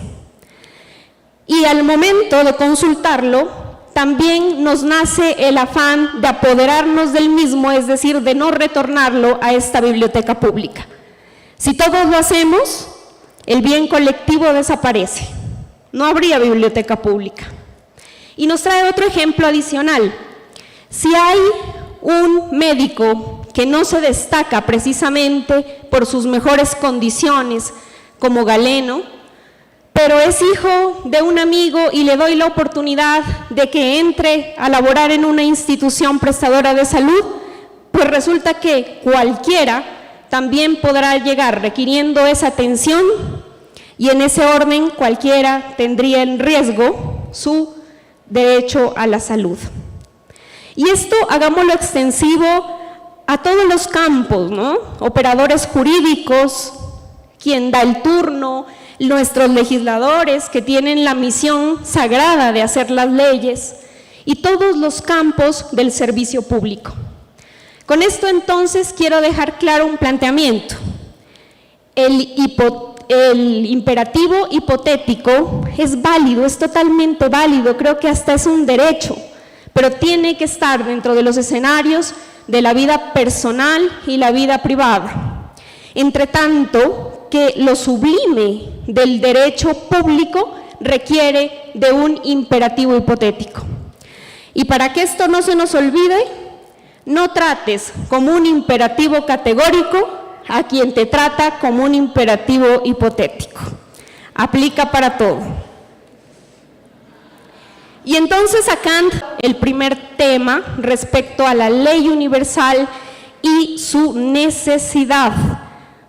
Y al momento de consultarlo, también nos nace el afán de apoderarnos del mismo, es decir, de no retornarlo a esta biblioteca pública. Si todos lo hacemos, el bien colectivo desaparece. No habría biblioteca pública. Y nos trae otro ejemplo adicional. Si hay un médico que no se destaca precisamente por sus mejores condiciones, como Galeno, pero es hijo de un amigo y le doy la oportunidad de que entre a laborar en una institución prestadora de salud, pues resulta que cualquiera también podrá llegar requiriendo esa atención y en ese orden cualquiera tendría en riesgo su derecho a la salud. Y esto hagámoslo extensivo a todos los campos, ¿no? Operadores jurídicos, quien da el turno, nuestros legisladores que tienen la misión sagrada de hacer las leyes y todos los campos del servicio público. Con esto entonces quiero dejar claro un planteamiento. El imperativo hipotético es válido, es totalmente válido, creo que hasta es un derecho, pero tiene que estar dentro de los escenarios de la vida personal y la vida privada. Entre tanto, que lo sublime del derecho público requiere de un imperativo hipotético. Y para que esto no se nos olvide, no trates como un imperativo categórico a quien te trata como un imperativo hipotético. Aplica para todo. Y entonces a Kant, el primer tema respecto a la ley universal y su necesidad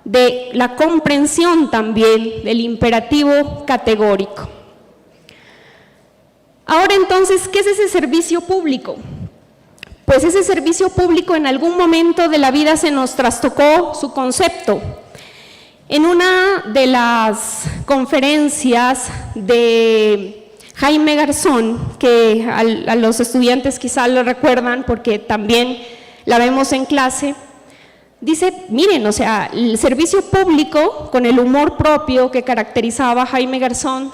de la comprensión también del imperativo categórico. Ahora entonces, ¿qué es ese servicio público? Pues ese servicio público en algún momento de la vida se nos trastocó su concepto. En una de las conferencias de Jaime Garzón, que a los estudiantes quizás lo recuerdan porque también la vemos en clase, dice, miren, o sea, el servicio público, con el humor propio que caracterizaba a Jaime Garzón,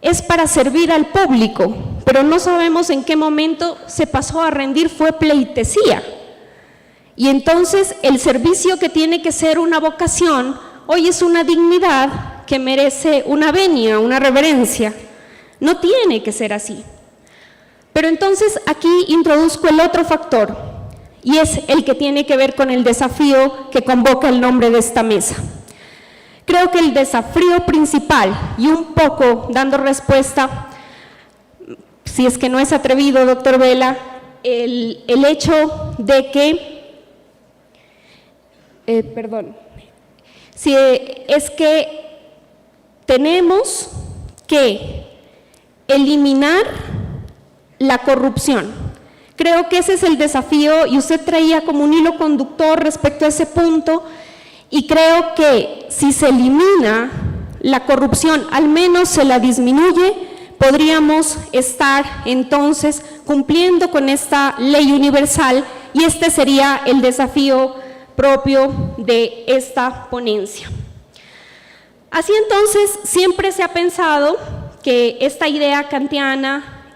es para servir al público, pero no sabemos en qué momento se pasó a rendir, fue pleitesía. Y entonces el servicio que tiene que ser una vocación, hoy es una dignidad que merece una venia, una reverencia. No tiene que ser así. Pero entonces aquí introduzco el otro factor, y es el que tiene que ver con el desafío que convoca el nombre de esta mesa. Creo que el desafío principal, y un poco dando respuesta, si es que no es atrevido, doctor Vela, el hecho de que, si es que tenemos que eliminar la corrupción. Creo que ese es el desafío y usted traía como un hilo conductor respecto a ese punto, y creo que si se elimina la corrupción, al menos se la disminuye, podríamos estar entonces cumpliendo con esta ley universal, y este sería el desafío propio de esta ponencia. Así entonces, siempre se ha pensado que esta idea kantiana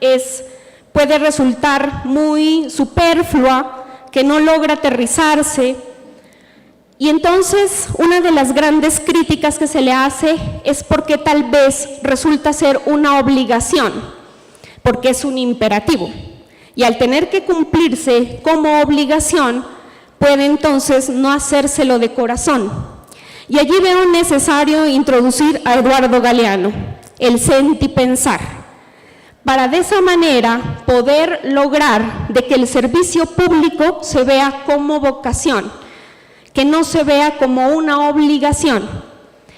puede resultar muy superflua, que no logra aterrizarse. Y entonces, una de las grandes críticas que se le hace es porque tal vez resulta ser una obligación, porque es un imperativo. Y al tener que cumplirse como obligación, puede entonces no hacérselo de corazón. Y allí veo necesario introducir a Eduardo Galeano, el sentipensar, para de esa manera poder lograr de que el servicio público se vea como vocación, que no se vea como una obligación.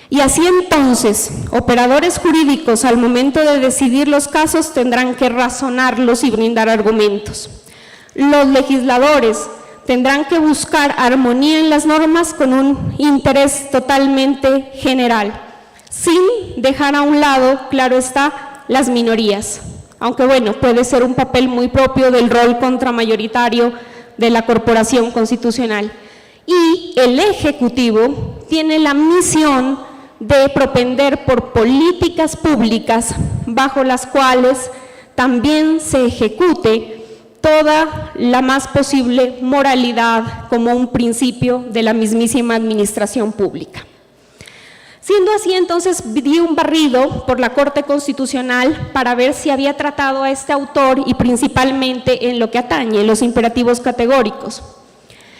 Y así entonces, operadores jurídicos al momento de decidir los casos tendrán que razonarlos y brindar argumentos. Los legisladores tendrán que buscar armonía en las normas con un interés totalmente general, sin dejar a un lado, claro está, las minorías. Aunque bueno, puede ser un papel muy propio del rol contramayoritario de la corporación constitucional. Y el Ejecutivo tiene la misión de propender por políticas públicas bajo las cuales también se ejecute toda la más posible moralidad como un principio de la mismísima administración pública. Siendo así, entonces, di un barrido por la Corte Constitucional para ver si había tratado a este autor y principalmente en lo que atañe los imperativos categóricos.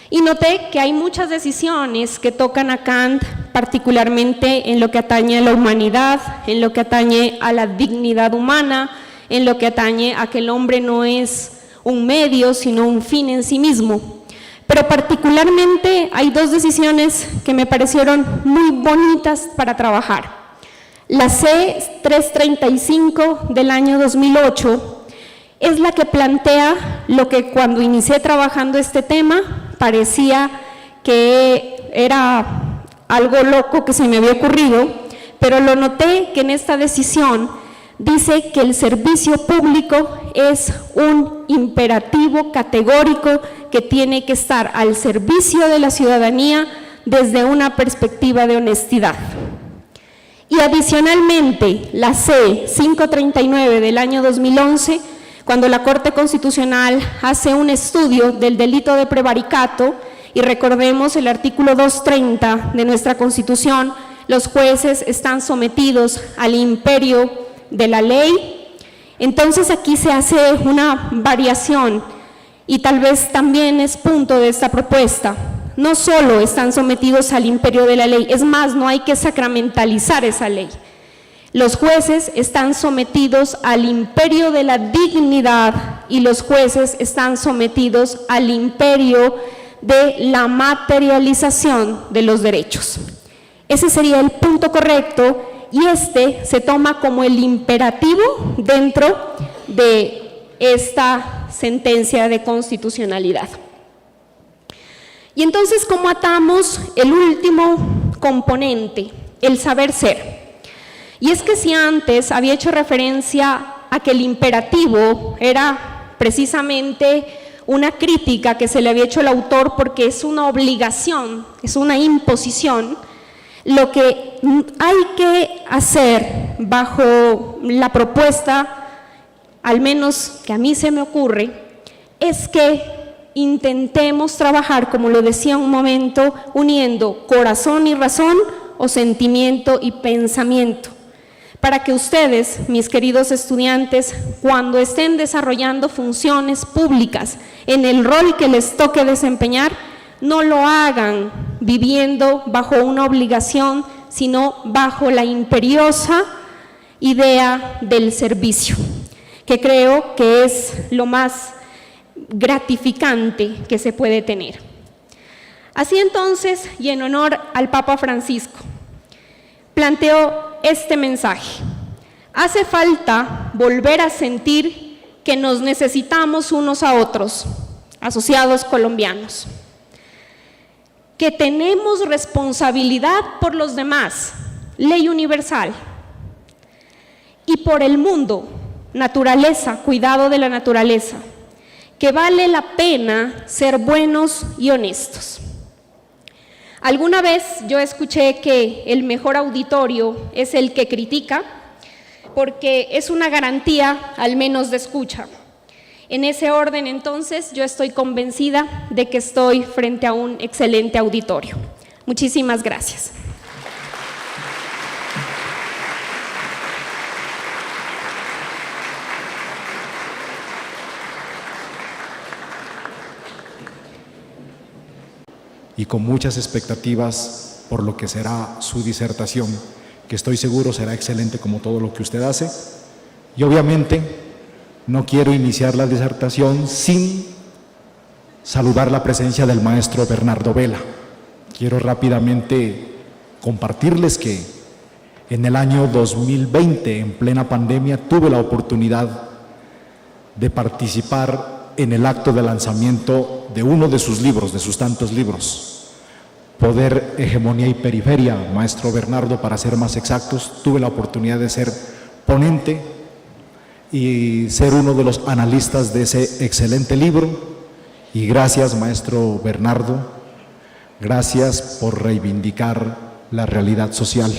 Y noté que hay muchas decisiones que tocan a Kant, particularmente en lo que atañe a la humanidad, en lo que atañe a la dignidad humana, en lo que atañe a que el hombre no es un medio, sino un fin en sí mismo. Pero particularmente hay dos decisiones que me parecieron muy bonitas para trabajar. La C-335 del año 2008 es la que plantea lo que cuando inicié trabajando este tema parecía que era algo loco que se me había ocurrido, pero lo noté que en esta decisión dice que el servicio público es un imperativo categórico que tiene que estar al servicio de la ciudadanía desde una perspectiva de honestidad. Y adicionalmente, la C-539 del año 2011, cuando la Corte Constitucional hace un estudio del delito de prevaricato, y recordemos el artículo 230 de nuestra Constitución, los jueces están sometidos al imperio de la ley. Entonces aquí se hace una variación y tal vez también es punto de esta propuesta. No solo están sometidos al imperio de la ley, es más, no hay que sacramentalizar esa ley. Los jueces están sometidos al imperio de la dignidad y los jueces están sometidos al imperio de la materialización de los derechos. Ese sería el punto correcto y este se toma como el imperativo dentro de esta sentencia de constitucionalidad. Y entonces, ¿cómo atamos el último componente, el saber ser? Y es que si antes había hecho referencia a que el imperativo era precisamente una crítica que se le había hecho al autor porque es una obligación, es una imposición, lo que hay que hacer bajo la propuesta, al menos que a mí se me ocurre, es que intentemos trabajar, como lo decía un momento, uniendo corazón y razón o sentimiento y pensamiento, para que ustedes, mis queridos estudiantes, cuando estén desarrollando funciones públicas en el rol que les toque desempeñar, no lo hagan viviendo bajo una obligación, sino bajo la imperiosa idea del servicio, que creo que es lo más gratificante que se puede tener. Así entonces, y en honor al Papa Francisco, planteo este mensaje: hace falta volver a sentir que nos necesitamos unos a otros, asociados colombianos, que tenemos responsabilidad por los demás, ley universal, y por el mundo, naturaleza, cuidado de la naturaleza, que vale la pena ser buenos y honestos. Alguna vez yo escuché que el mejor auditorio es el que critica, porque es una garantía al menos de escucha. En ese orden, entonces, yo estoy convencida de que estoy frente a un excelente auditorio. Muchísimas gracias. Y con muchas expectativas por lo que será su disertación, que estoy seguro será excelente como todo lo que usted hace. Y obviamente no quiero iniciar la disertación sin saludar la presencia del maestro Bernardo Vela. Quiero rápidamente compartirles que en el año 2020, en plena pandemia, tuve la oportunidad de participar en el acto de lanzamiento de uno de sus libros, de sus tantos libros, Poder, Hegemonía y Periferia, maestro Bernardo, para ser más exactos. Tuve la oportunidad de ser ponente y ser uno de los analistas de ese excelente libro. Y gracias, maestro Bernardo, gracias por reivindicar la realidad social.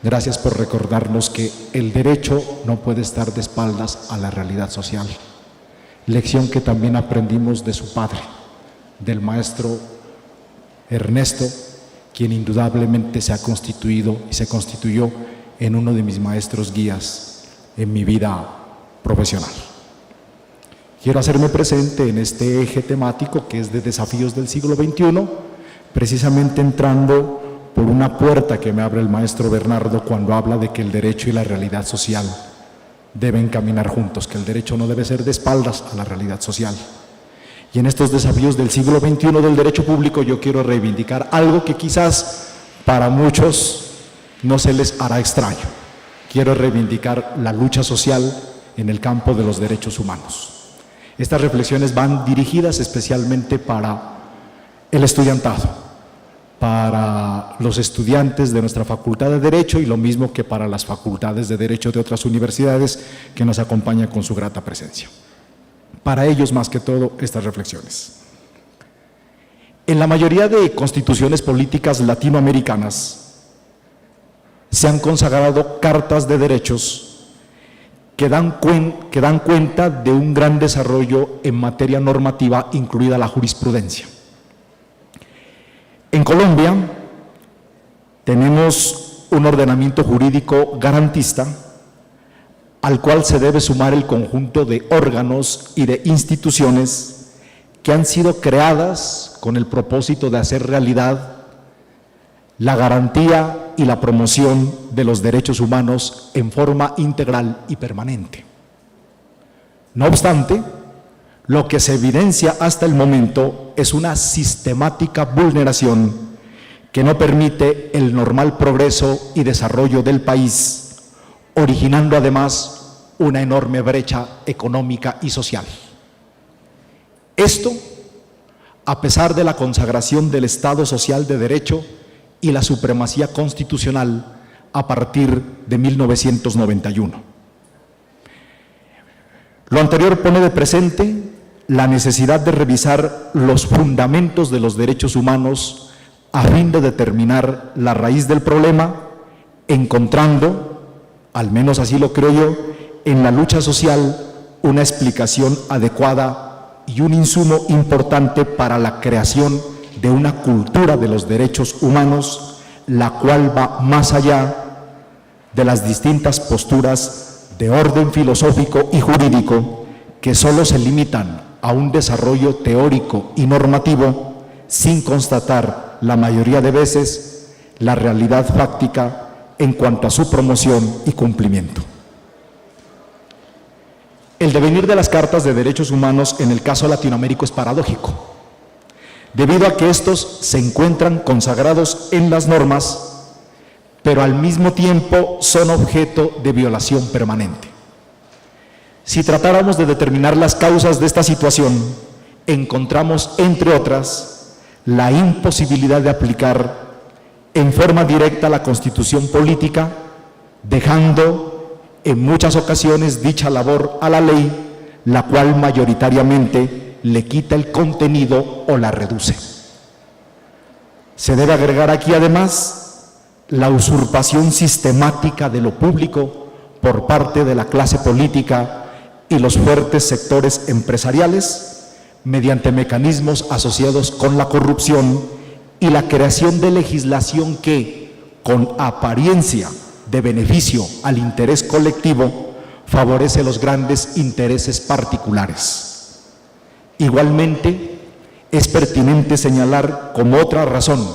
Gracias por recordarnos que el derecho no puede estar de espaldas a la realidad social. Lección que también aprendimos de su padre, del maestro Ernesto, quien indudablemente se ha constituido y se constituyó en uno de mis maestros guías en mi vida profesional. Quiero hacerme presente en este eje temático que es de desafíos del siglo XXI, precisamente entrando por una puerta que me abre el maestro Bernardo cuando habla de que el derecho y la realidad social deben caminar juntos, que el derecho no debe ser de espaldas a la realidad social. Y en estos desafíos del siglo XXI del derecho público yo quiero reivindicar algo que quizás para muchos no se les hará extraño. Quiero reivindicar la lucha social en el campo de los derechos humanos. Estas reflexiones van dirigidas especialmente para el estudiantado, para los estudiantes de nuestra Facultad de Derecho y lo mismo que para las facultades de Derecho de otras universidades que nos acompañan con su grata presencia. Para ellos, más que todo, estas reflexiones. En la mayoría de constituciones políticas latinoamericanas se han consagrado cartas de derechos que dan cuenta de un gran desarrollo en materia normativa, incluida la jurisprudencia. En Colombia tenemos un ordenamiento jurídico garantista al cual se debe sumar el conjunto de órganos y de instituciones que han sido creadas con el propósito de hacer realidad la garantía y la promoción de los derechos humanos en forma integral y permanente. No obstante, lo que se evidencia hasta el momento es una sistemática vulneración que no permite el normal progreso y desarrollo del país, originando además una enorme brecha económica y social. Esto, a pesar de la consagración del Estado Social de Derecho y la supremacía constitucional a partir de 1991. Lo anterior pone de presente la necesidad de revisar los fundamentos de los derechos humanos a fin de determinar la raíz del problema, encontrando, al menos así lo creo yo, en la lucha social una explicación adecuada y un insumo importante para la creación de una cultura de los derechos humanos, la cual va más allá de las distintas posturas de orden filosófico y jurídico que solo se limitan a un desarrollo teórico y normativo sin constatar la mayoría de veces la realidad fáctica en cuanto a su promoción y cumplimiento. El devenir de las cartas de derechos humanos en el caso latinoamérico es paradójico, debido a que estos se encuentran consagrados en las normas, pero al mismo tiempo son objeto de violación permanente. Si tratáramos de determinar las causas de esta situación, encontramos, entre otras, la imposibilidad de aplicar en forma directa la Constitución política, dejando en muchas ocasiones dicha labor a la ley, la cual mayoritariamente le quita el contenido o la reduce. Se debe agregar aquí además la usurpación sistemática de lo público por parte de la clase política y los fuertes sectores empresariales mediante mecanismos asociados con la corrupción y la creación de legislación que, con apariencia de beneficio al interés colectivo, favorece los grandes intereses particulares. Igualmente, es pertinente señalar como otra razón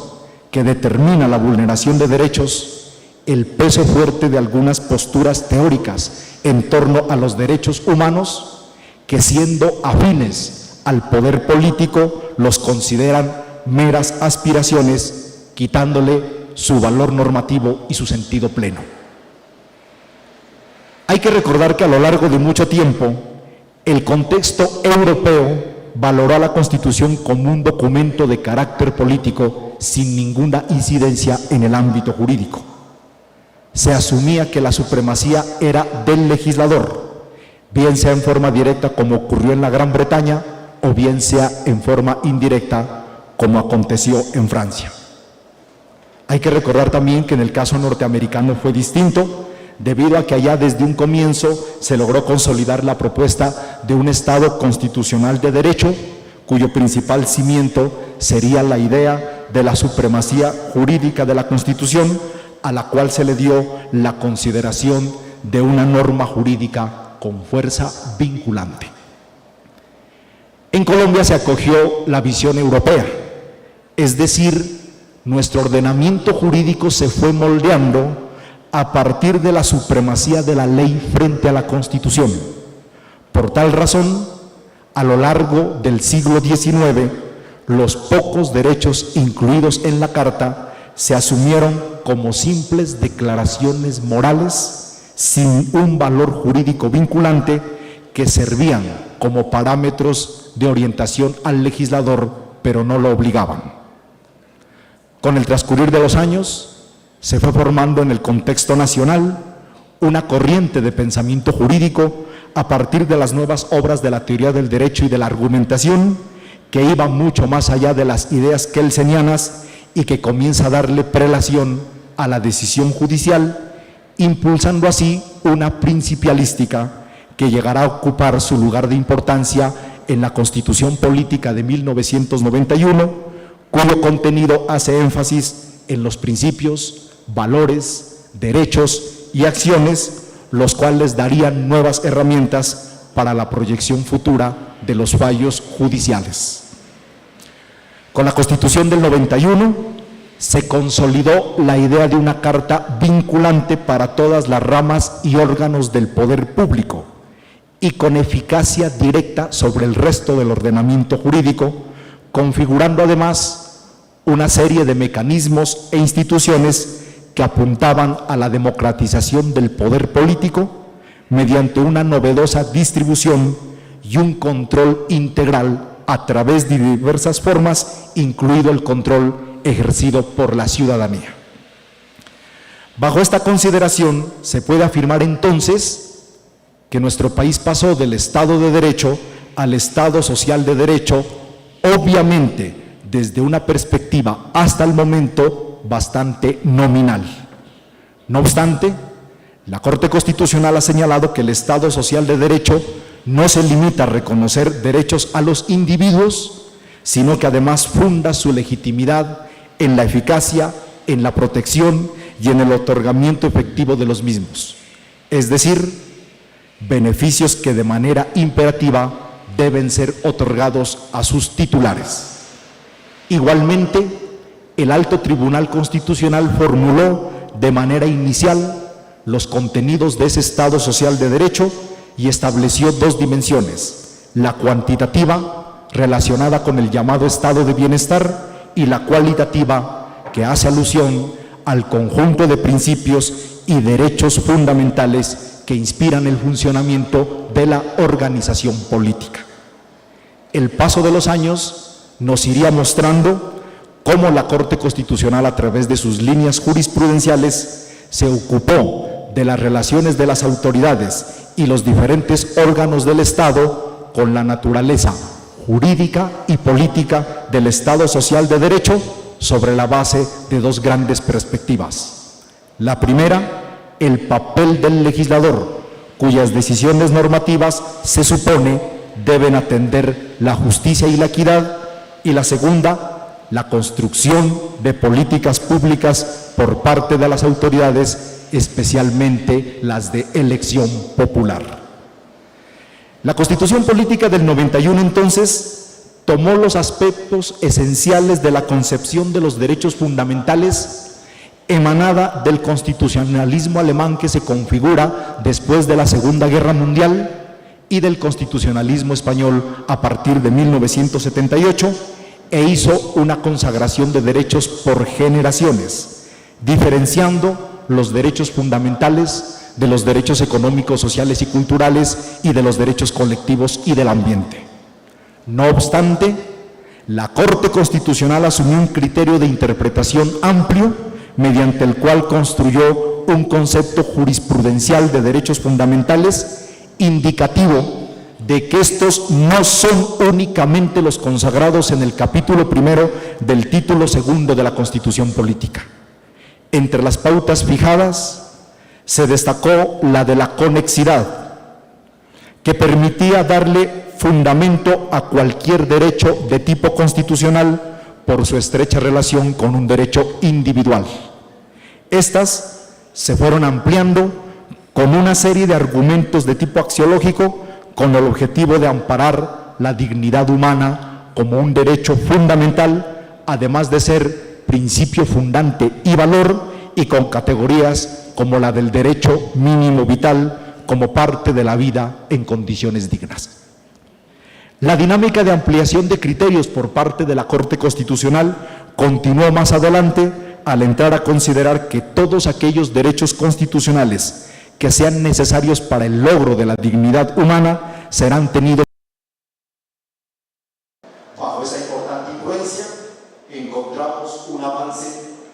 que determina la vulneración de derechos el peso fuerte de algunas posturas teóricas en torno a los derechos humanos que, siendo afines al poder político, los consideran meras aspiraciones, quitándole su valor normativo y su sentido pleno. Hay que recordar que a lo largo de mucho tiempo, el contexto europeo valoró a la Constitución como un documento de carácter político sin ninguna incidencia en el ámbito jurídico. Se asumía que la supremacía era del legislador, bien sea en forma directa como ocurrió en la Gran Bretaña o bien sea en forma indirecta como aconteció en Francia. Hay que recordar también que en el caso norteamericano fue distinto, debido a que allá desde un comienzo se logró consolidar la propuesta de un Estado constitucional de derecho, cuyo principal cimiento sería la idea de la supremacía jurídica de la Constitución, a la cual se le dio la consideración de una norma jurídica con fuerza vinculante. En Colombia se acogió la visión europea, es decir, nuestro ordenamiento jurídico se fue moldeando a partir de la supremacía de la ley frente a la Constitución. Por tal razón, a lo largo del siglo XIX, los pocos derechos incluidos en la Carta se asumieron como simples declaraciones morales sin un valor jurídico vinculante que servían como parámetros de orientación al legislador pero no lo obligaban. Con el transcurrir de los años, se fue formando en el contexto nacional una corriente de pensamiento jurídico a partir de las nuevas obras de la teoría del derecho y de la argumentación, que iba mucho más allá de las ideas kelsenianas y que comienza a darle prelación a la decisión judicial, impulsando así una principialística que llegará a ocupar su lugar de importancia en la Constitución Política de 1991, cuyo contenido hace énfasis en los principios, valores, derechos y acciones, los cuales darían nuevas herramientas para la proyección futura de los fallos judiciales. Con la Constitución del 91 se consolidó la idea de una carta vinculante para todas las ramas y órganos del poder público y con eficacia directa sobre el resto del ordenamiento jurídico, configurando además una serie de mecanismos e instituciones que apuntaban a la democratización del poder político mediante una novedosa distribución y un control integral a través de diversas formas, incluido el control ejercido por la ciudadanía. Bajo esta consideración, se puede afirmar entonces que nuestro país pasó del Estado de Derecho al Estado Social de Derecho, obviamente desde una perspectiva hasta el momento bastante nominal. No obstante, la Corte Constitucional ha señalado que el Estado Social de Derecho no se limita a reconocer derechos a los individuos, sino que además funda su legitimidad en la eficacia, en la protección y en el otorgamiento efectivo de los mismos, es decir, beneficios que de manera imperativa deben ser otorgados a sus titulares. Igualmente, el Alto Tribunal Constitucional formuló de manera inicial los contenidos de ese Estado Social de Derecho y estableció dos dimensiones: la cuantitativa, relacionada con el llamado estado de bienestar, y la cualitativa, que hace alusión al conjunto de principios y derechos fundamentales que inspiran el funcionamiento de la organización política. El paso de los años nos iría mostrando cómo la Corte Constitucional, a través de sus líneas jurisprudenciales, se ocupó de las relaciones de las autoridades y los diferentes órganos del Estado con la naturaleza jurídica y política del Estado Social de Derecho sobre la base de dos grandes perspectivas. La primera, el papel del legislador, cuyas decisiones normativas se supone deben atender la justicia y la equidad, y la segunda, la construcción de políticas públicas por parte de las autoridades, especialmente las de elección popular. La Constitución Política del 91 entonces tomó los aspectos esenciales de la concepción de los derechos fundamentales emanada del constitucionalismo alemán que se configura después de la Segunda Guerra Mundial y del constitucionalismo español a partir de 1978, e hizo una consagración de derechos por generaciones, diferenciando los derechos fundamentales de los derechos económicos, sociales y culturales y de los derechos colectivos y del ambiente. No obstante, la Corte Constitucional asumió un criterio de interpretación amplio mediante el cual construyó un concepto jurisprudencial de derechos fundamentales indicativo de que estos no son únicamente los consagrados en el capítulo primero del título segundo de la Constitución Política. Entre las pautas fijadas se destacó la de la conexidad, que permitía darle fundamento a cualquier derecho de tipo constitucional por su estrecha relación con un derecho individual. Estas se fueron ampliando con una serie de argumentos de tipo axiológico con el objetivo de amparar la dignidad humana como un derecho fundamental, además de ser principio fundante y valor, y con categorías como la del derecho mínimo vital como parte de la vida en condiciones dignas. La dinámica de ampliación de criterios por parte de la Corte Constitucional continuó más adelante al entrar a considerar que todos aquellos derechos constitucionales que sean necesarios para el logro de la dignidad humana serán tenidos bajo esa importante influencia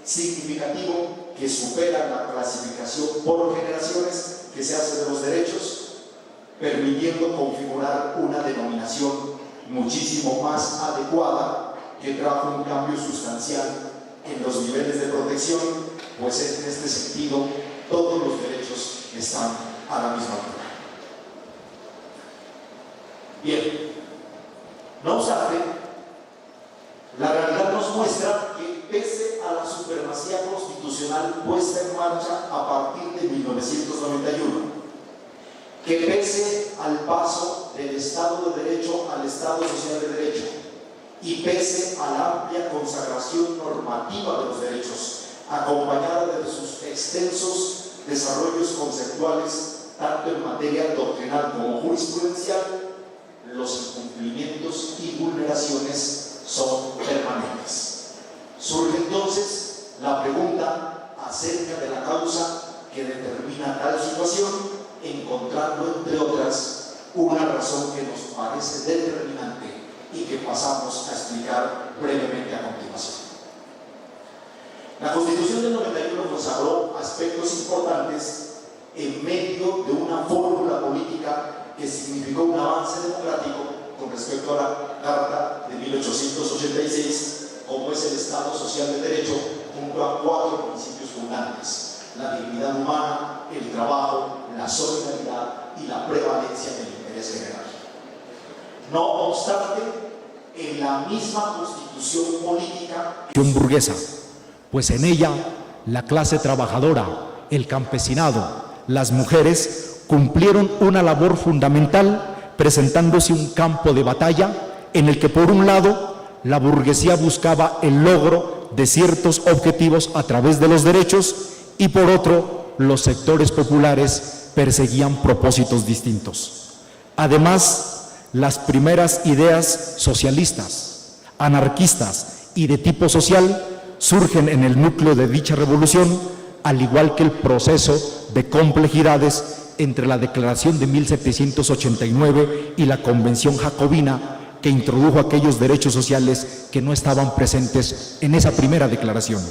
significativo que supera la clasificación por generaciones que se hace de los derechos, permitiendo configurar una denominación muchísimo más adecuada que trajo un cambio sustancial en los niveles de protección, pues en este sentido todos los derechos están a la misma altura. Bien, no obstante, la realidad nos muestra que pese a la supremacía constitucional puesta en marcha a partir de 1991, que pese al paso del Estado de Derecho al Estado Social de Derecho y pese a la amplia consagración normativa de los derechos, acompañada de sus extensos desarrollos conceptuales, tanto en materia doctrinal como jurisprudencial, los incumplimientos y vulneraciones son permanentes. Surge entonces la pregunta acerca de la causa que determina tal situación, encontrando, entre otras, una razón que nos parece determinante y que pasamos a explicar brevemente a continuación. La Constitución del 91 consagró aspectos importantes en medio de una fórmula política que significó un avance democrático con respecto a la Carta de 1886, como es el Estado Social de Derecho, junto a 4 principios fundantes: la dignidad humana, el trabajo, la solidaridad y la prevalencia del interés general. No obstante, en la misma constitución política burguesa, pues en ella la clase trabajadora, el campesinado, las mujeres cumplieron una labor fundamental, presentándose un campo de batalla en el que, por un lado, la burguesía buscaba el logro de ciertos objetivos a través de los derechos y, por otro, los sectores populares perseguían propósitos distintos. Además, las primeras ideas socialistas, anarquistas y de tipo social surgen en el núcleo de dicha revolución, al igual que el proceso de complejidades entre la Declaración de 1789 y la Convención Jacobina, que introdujo aquellos derechos sociales que no estaban presentes en esa primera declaración.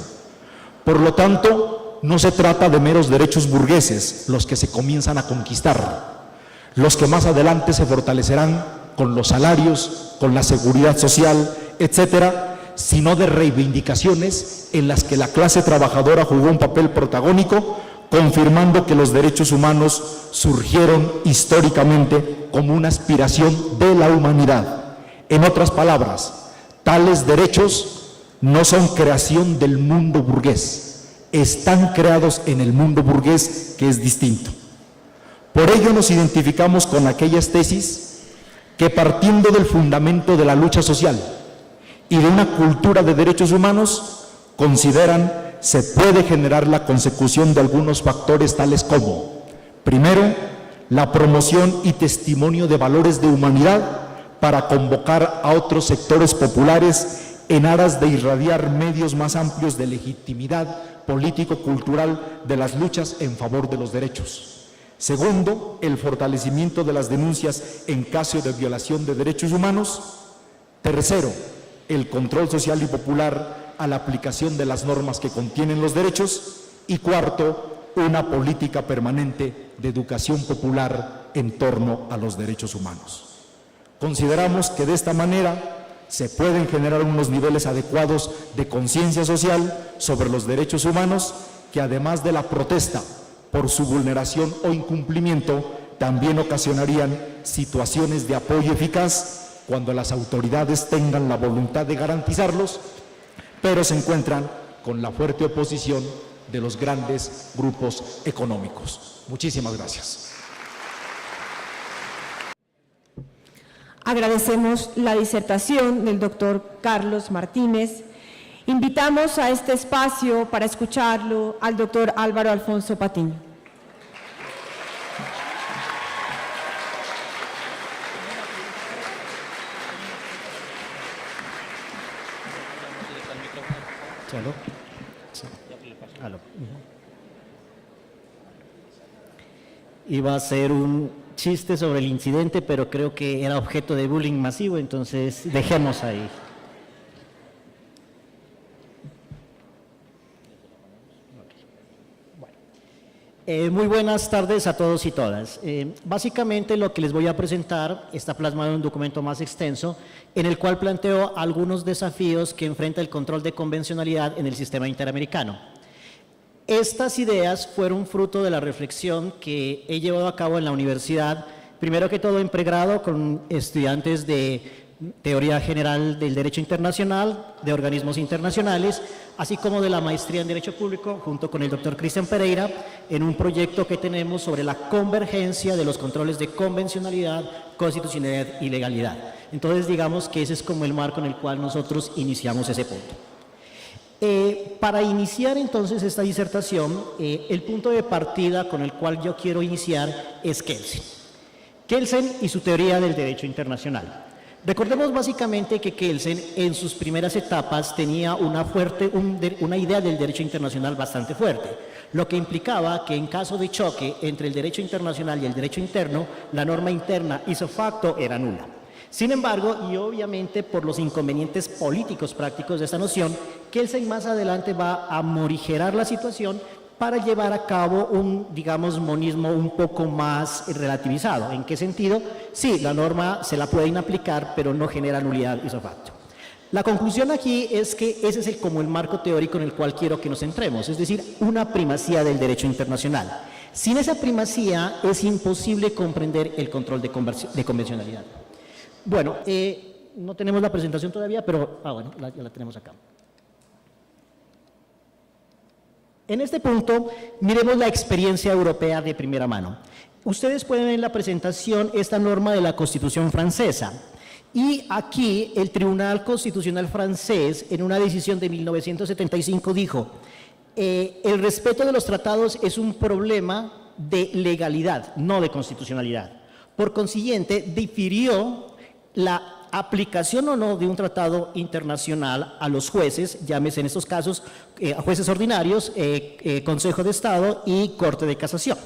Por lo tanto, no se trata de meros derechos burgueses los que se comienzan a conquistar, los que más adelante se fortalecerán con los salarios, con la seguridad social, etcétera, sino de reivindicaciones en las que la clase trabajadora jugó un papel protagónico, confirmando que los derechos humanos surgieron históricamente como una aspiración de la humanidad. En otras palabras, tales derechos no son creación del mundo burgués, están creados en el mundo burgués, que es distinto. Por ello nos identificamos con aquellas tesis que, partiendo del fundamento de la lucha social y de una cultura de derechos humanos, consideran se puede generar la consecución de algunos factores tales como: primero, la promoción y testimonio de valores de humanidad para convocar a otros sectores populares en aras de irradiar medios más amplios de legitimidad político-cultural de las luchas en favor de los derechos. Segundo, el fortalecimiento de las denuncias en caso de violación de derechos humanos. Tercero, el control social y popular a la aplicación de las normas que contienen los derechos. Y cuarto, una política permanente de educación popular en torno a los derechos humanos. Consideramos que de esta manera se pueden generar unos niveles adecuados de conciencia social sobre los derechos humanos que, además de la protesta por su vulneración o incumplimiento, también ocasionarían situaciones de apoyo eficaz cuando las autoridades tengan la voluntad de garantizarlos, pero se encuentran con la fuerte oposición de los grandes grupos económicos. Muchísimas gracias. Agradecemos la disertación del doctor Carlos Martínez. Invitamos a este espacio para escucharlo al doctor Álvaro Alfonso Patiño. Iba a ser un chiste sobre el incidente, pero creo que era objeto de bullying masivo, entonces dejemos ahí. Muy buenas tardes a todos y todas. Básicamente lo que les voy a presentar está plasmado en un documento más extenso en el cual planteo algunos desafíos que enfrenta el control de convencionalidad en el sistema interamericano. Estas ideas fueron fruto de la reflexión que he llevado a cabo en la universidad, primero que todo en pregrado con estudiantes de Teoría General del Derecho Internacional, de organismos internacionales, así como de la maestría en Derecho Público, junto con el doctor Cristian Pereira, en un proyecto que tenemos sobre la convergencia de los controles de convencionalidad, constitucionalidad y legalidad. Entonces, digamos que ese es como el marco en el cual nosotros iniciamos ese punto. Para iniciar entonces esta disertación, el punto de partida con el cual yo quiero iniciar es Kelsen. Kelsen y su teoría del derecho internacional. Recordemos básicamente que Kelsen en sus primeras etapas tenía una idea del derecho internacional bastante fuerte, lo que implicaba que en caso de choque entre el derecho internacional y el derecho interno, la norma interna ipso facto era nula. Sin embargo, y obviamente por los inconvenientes políticos prácticos de esta noción, Kelsen más adelante va a morigerar la situación para llevar a cabo un, digamos, monismo un poco más relativizado. ¿En qué sentido? Sí, la norma se la pueden aplicar, pero no genera nulidad ipso facto. La conclusión aquí es que ese es como el marco teórico en el cual quiero que nos centremos, es decir, una primacía del derecho internacional. Sin esa primacía es imposible comprender el control de convencionalidad. Bueno, no tenemos la presentación todavía, pero bueno, ya la tenemos acá. En este punto, miremos la experiencia europea de primera mano. Ustedes pueden ver en la presentación esta norma de la Constitución francesa. Y aquí el Tribunal Constitucional francés, en una decisión de 1975, dijo: el respeto de los tratados es un problema de legalidad, no de constitucionalidad. Por consiguiente, difirió la aplicación o no de un tratado internacional a los jueces, llámese en estos casos a jueces ordinarios, Consejo de Estado y Corte de Casación.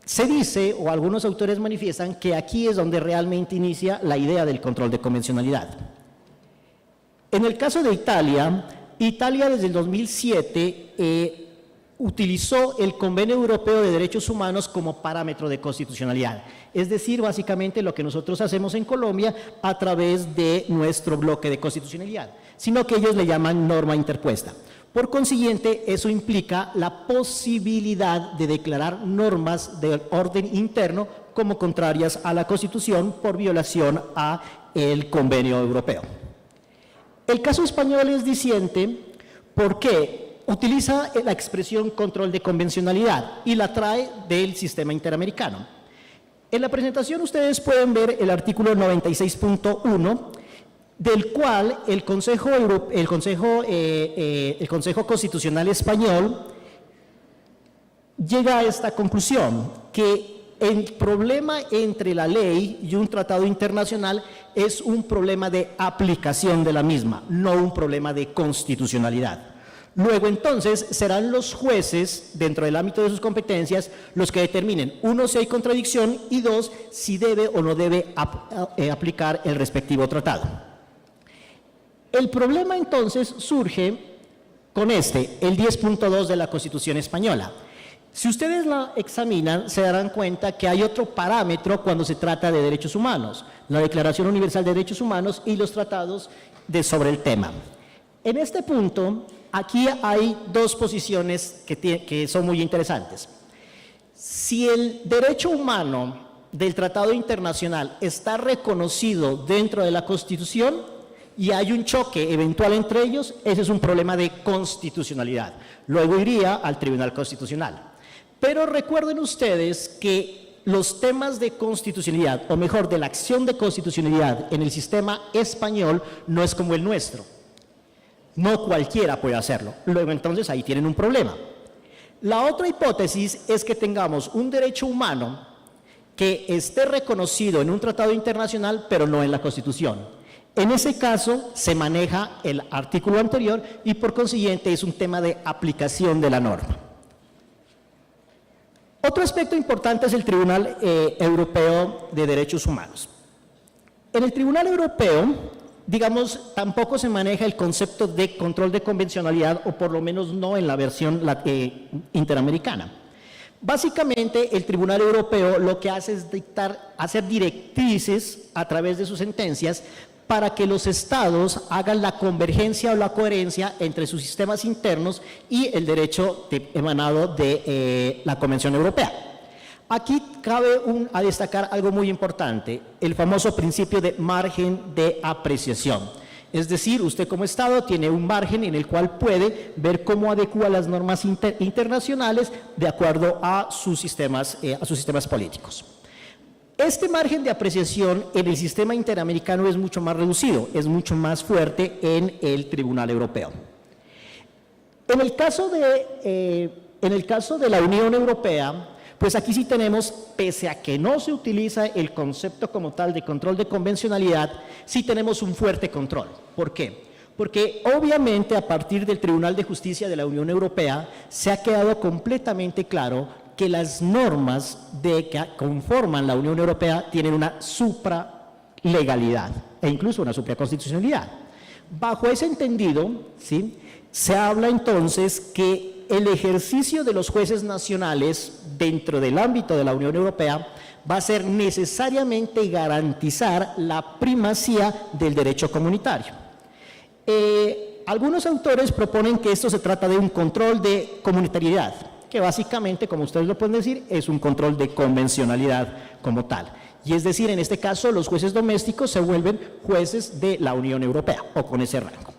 Se dice, o algunos autores manifiestan, que aquí es donde realmente inicia la idea del control de convencionalidad. En el caso de Italia, desde el 2007 utilizó el Convenio Europeo de Derechos Humanos como parámetro de constitucionalidad. Es decir, básicamente lo que nosotros hacemos en Colombia a través de nuestro bloque de constitucionalidad, sino que ellos le llaman norma interpuesta. Por consiguiente, eso implica la posibilidad de declarar normas de orden interno como contrarias a la Constitución por violación al Convenio Europeo. El caso español es diciente porque utiliza la expresión control de convencionalidad y la trae del sistema interamericano. En la presentación ustedes pueden ver el artículo 96.1, del cual el Consejo Constitucional Español llega a esta conclusión, que el problema entre la ley y un tratado internacional es un problema de aplicación de la misma, no un problema de constitucionalidad. Luego, entonces, serán los jueces, dentro del ámbito de sus competencias, los que determinen, uno, si hay contradicción, y dos, si debe o no debe aplicar el respectivo tratado. El problema, entonces, surge con el 10.2 de la Constitución Española. Si ustedes la examinan, se darán cuenta que hay otro parámetro cuando se trata de derechos humanos, la Declaración Universal de Derechos Humanos y los tratados sobre el tema. En este punto, aquí hay dos posiciones que son muy interesantes. Si el derecho humano del Tratado Internacional está reconocido dentro de la Constitución y hay un choque eventual entre ellos, ese es un problema de constitucionalidad. Luego iría al Tribunal Constitucional. Pero recuerden ustedes que los temas de constitucionalidad, o mejor, de la acción de constitucionalidad en el sistema español no es como el nuestro. No cualquiera puede hacerlo. Luego, entonces, ahí tienen un problema. La otra hipótesis es que tengamos un derecho humano que esté reconocido en un tratado internacional, pero no en la Constitución. En ese caso, se maneja el artículo anterior y, por consiguiente, es un tema de aplicación de la norma. Otro aspecto importante es el Tribunal Europeo de Derechos Humanos. En el Tribunal Europeo, digamos, tampoco se maneja el concepto de control de convencionalidad, o por lo menos no en la versión interamericana. Básicamente, el Tribunal Europeo lo que hace es hacer directrices a través de sus sentencias para que los estados hagan la convergencia o la coherencia entre sus sistemas internos y el derecho emanado de la Convención Europea. Aquí cabe a destacar algo muy importante, el famoso principio de margen de apreciación. Es decir, usted como Estado tiene un margen en el cual puede ver cómo adecua las normas internacionales de acuerdo a sus sistemas políticos. Este margen de apreciación en el sistema interamericano es mucho más reducido, es mucho más fuerte en el Tribunal Europeo. En el caso de la Unión Europea, pues aquí sí tenemos, pese a que no se utiliza el concepto como tal de control de convencionalidad, sí tenemos un fuerte control. ¿Por qué? Porque obviamente a partir del Tribunal de Justicia de la Unión Europea se ha quedado completamente claro que las normas que conforman la Unión Europea tienen una supralegalidad e incluso una supraconstitucionalidad. Bajo ese entendido, ¿sí?, se habla entonces que el ejercicio de los jueces nacionales dentro del ámbito de la Unión Europea va a ser necesariamente garantizar la primacía del derecho comunitario. Algunos autores proponen que esto se trata de un control de comunitariedad, que básicamente, como ustedes lo pueden decir, es un control de convencionalidad como tal. Y es decir, en este caso, los jueces domésticos se vuelven jueces de la Unión Europea o con ese rango.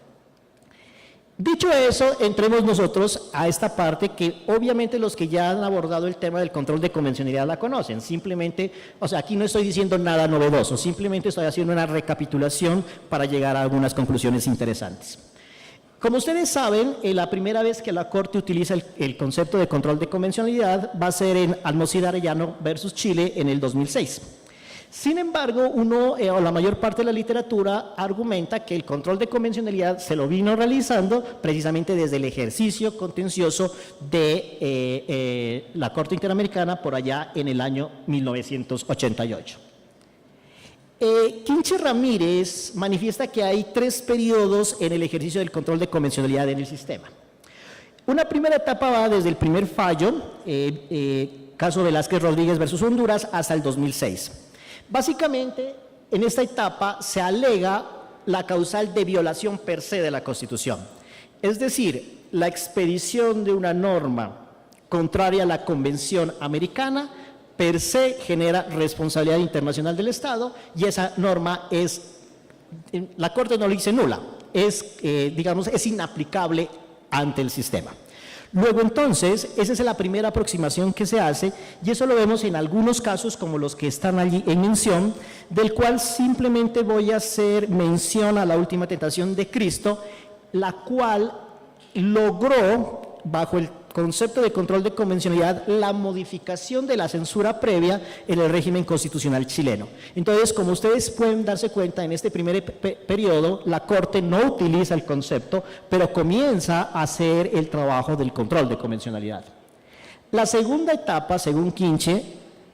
Dicho eso, entremos nosotros a esta parte que obviamente los que ya han abordado el tema del control de convencionalidad la conocen. Simplemente, o sea, aquí no estoy diciendo nada novedoso, simplemente estoy haciendo una recapitulación para llegar a algunas conclusiones interesantes. Como ustedes saben, la primera vez que la Corte utiliza el concepto de control de convencionalidad va a ser en Almocida Arellano versus Chile en el 2006. Sin embargo, o la mayor parte de la literatura argumenta que el control de convencionalidad se lo vino realizando precisamente desde el ejercicio contencioso de la Corte Interamericana por allá en el año 1988. Quinche Ramírez manifiesta que hay 3 periodos en el ejercicio del control de convencionalidad en el sistema. Una primera etapa va desde el primer fallo, caso Velázquez Rodríguez versus Honduras, hasta el 2006. Básicamente, en esta etapa se alega la causal de violación per se de la Constitución. Es decir, la expedición de una norma contraria a la Convención Americana per se genera responsabilidad internacional del Estado y esa norma la Corte no lo dice nula, es inaplicable ante el sistema. Luego entonces, esa es la primera aproximación que se hace y eso lo vemos en algunos casos como los que están allí en mención, del cual simplemente voy a hacer mención a la última tentación de Cristo, la cual logró, bajo el concepto de control de convencionalidad, la modificación de la censura previa en el régimen constitucional chileno. Entonces, como ustedes pueden darse cuenta, en este primer periodo, la Corte no utiliza el concepto, pero comienza a hacer el trabajo del control de convencionalidad. La segunda etapa, según Quinche,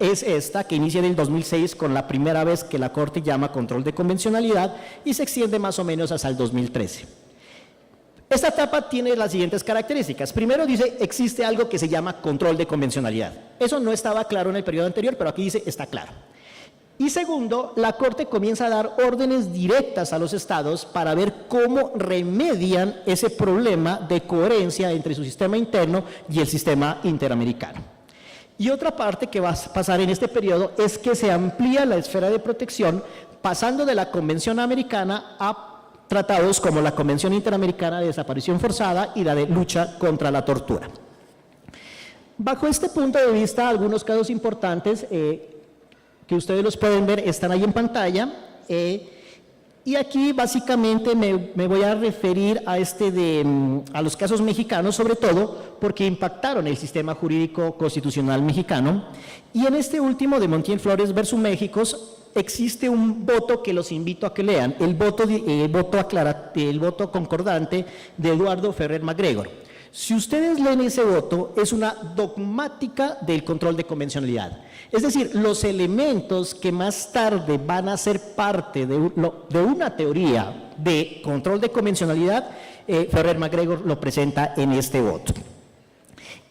es esta, que inicia en el 2006 con la primera vez que la Corte llama control de convencionalidad y se extiende más o menos hasta el 2013. Esta etapa tiene las siguientes características. Primero dice, existe algo que se llama control de convencionalidad. Eso no estaba claro en el periodo anterior, pero aquí dice, está claro. Y segundo, la Corte comienza a dar órdenes directas a los estados para ver cómo remedian ese problema de coherencia entre su sistema interno y el sistema interamericano. Y otra parte que va a pasar en este periodo es que se amplía la esfera de protección pasando de la Convención Americana a tratados como la Convención Interamericana de Desaparición Forzada y la de lucha contra la tortura. Bajo este punto de vista, algunos casos importantes que ustedes los pueden ver están ahí en pantalla y aquí básicamente me voy a referir a los casos mexicanos, sobre todo porque impactaron el sistema jurídico constitucional mexicano, y en este último de Montiel Flores versus México existe un voto que los invito a que lean, el voto concordante de Eduardo Ferrer MacGregor. Si ustedes leen ese voto, es una dogmática del control de convencionalidad. Es decir, los elementos que más tarde van a ser parte de una teoría de control de convencionalidad, Ferrer MacGregor lo presenta en este voto.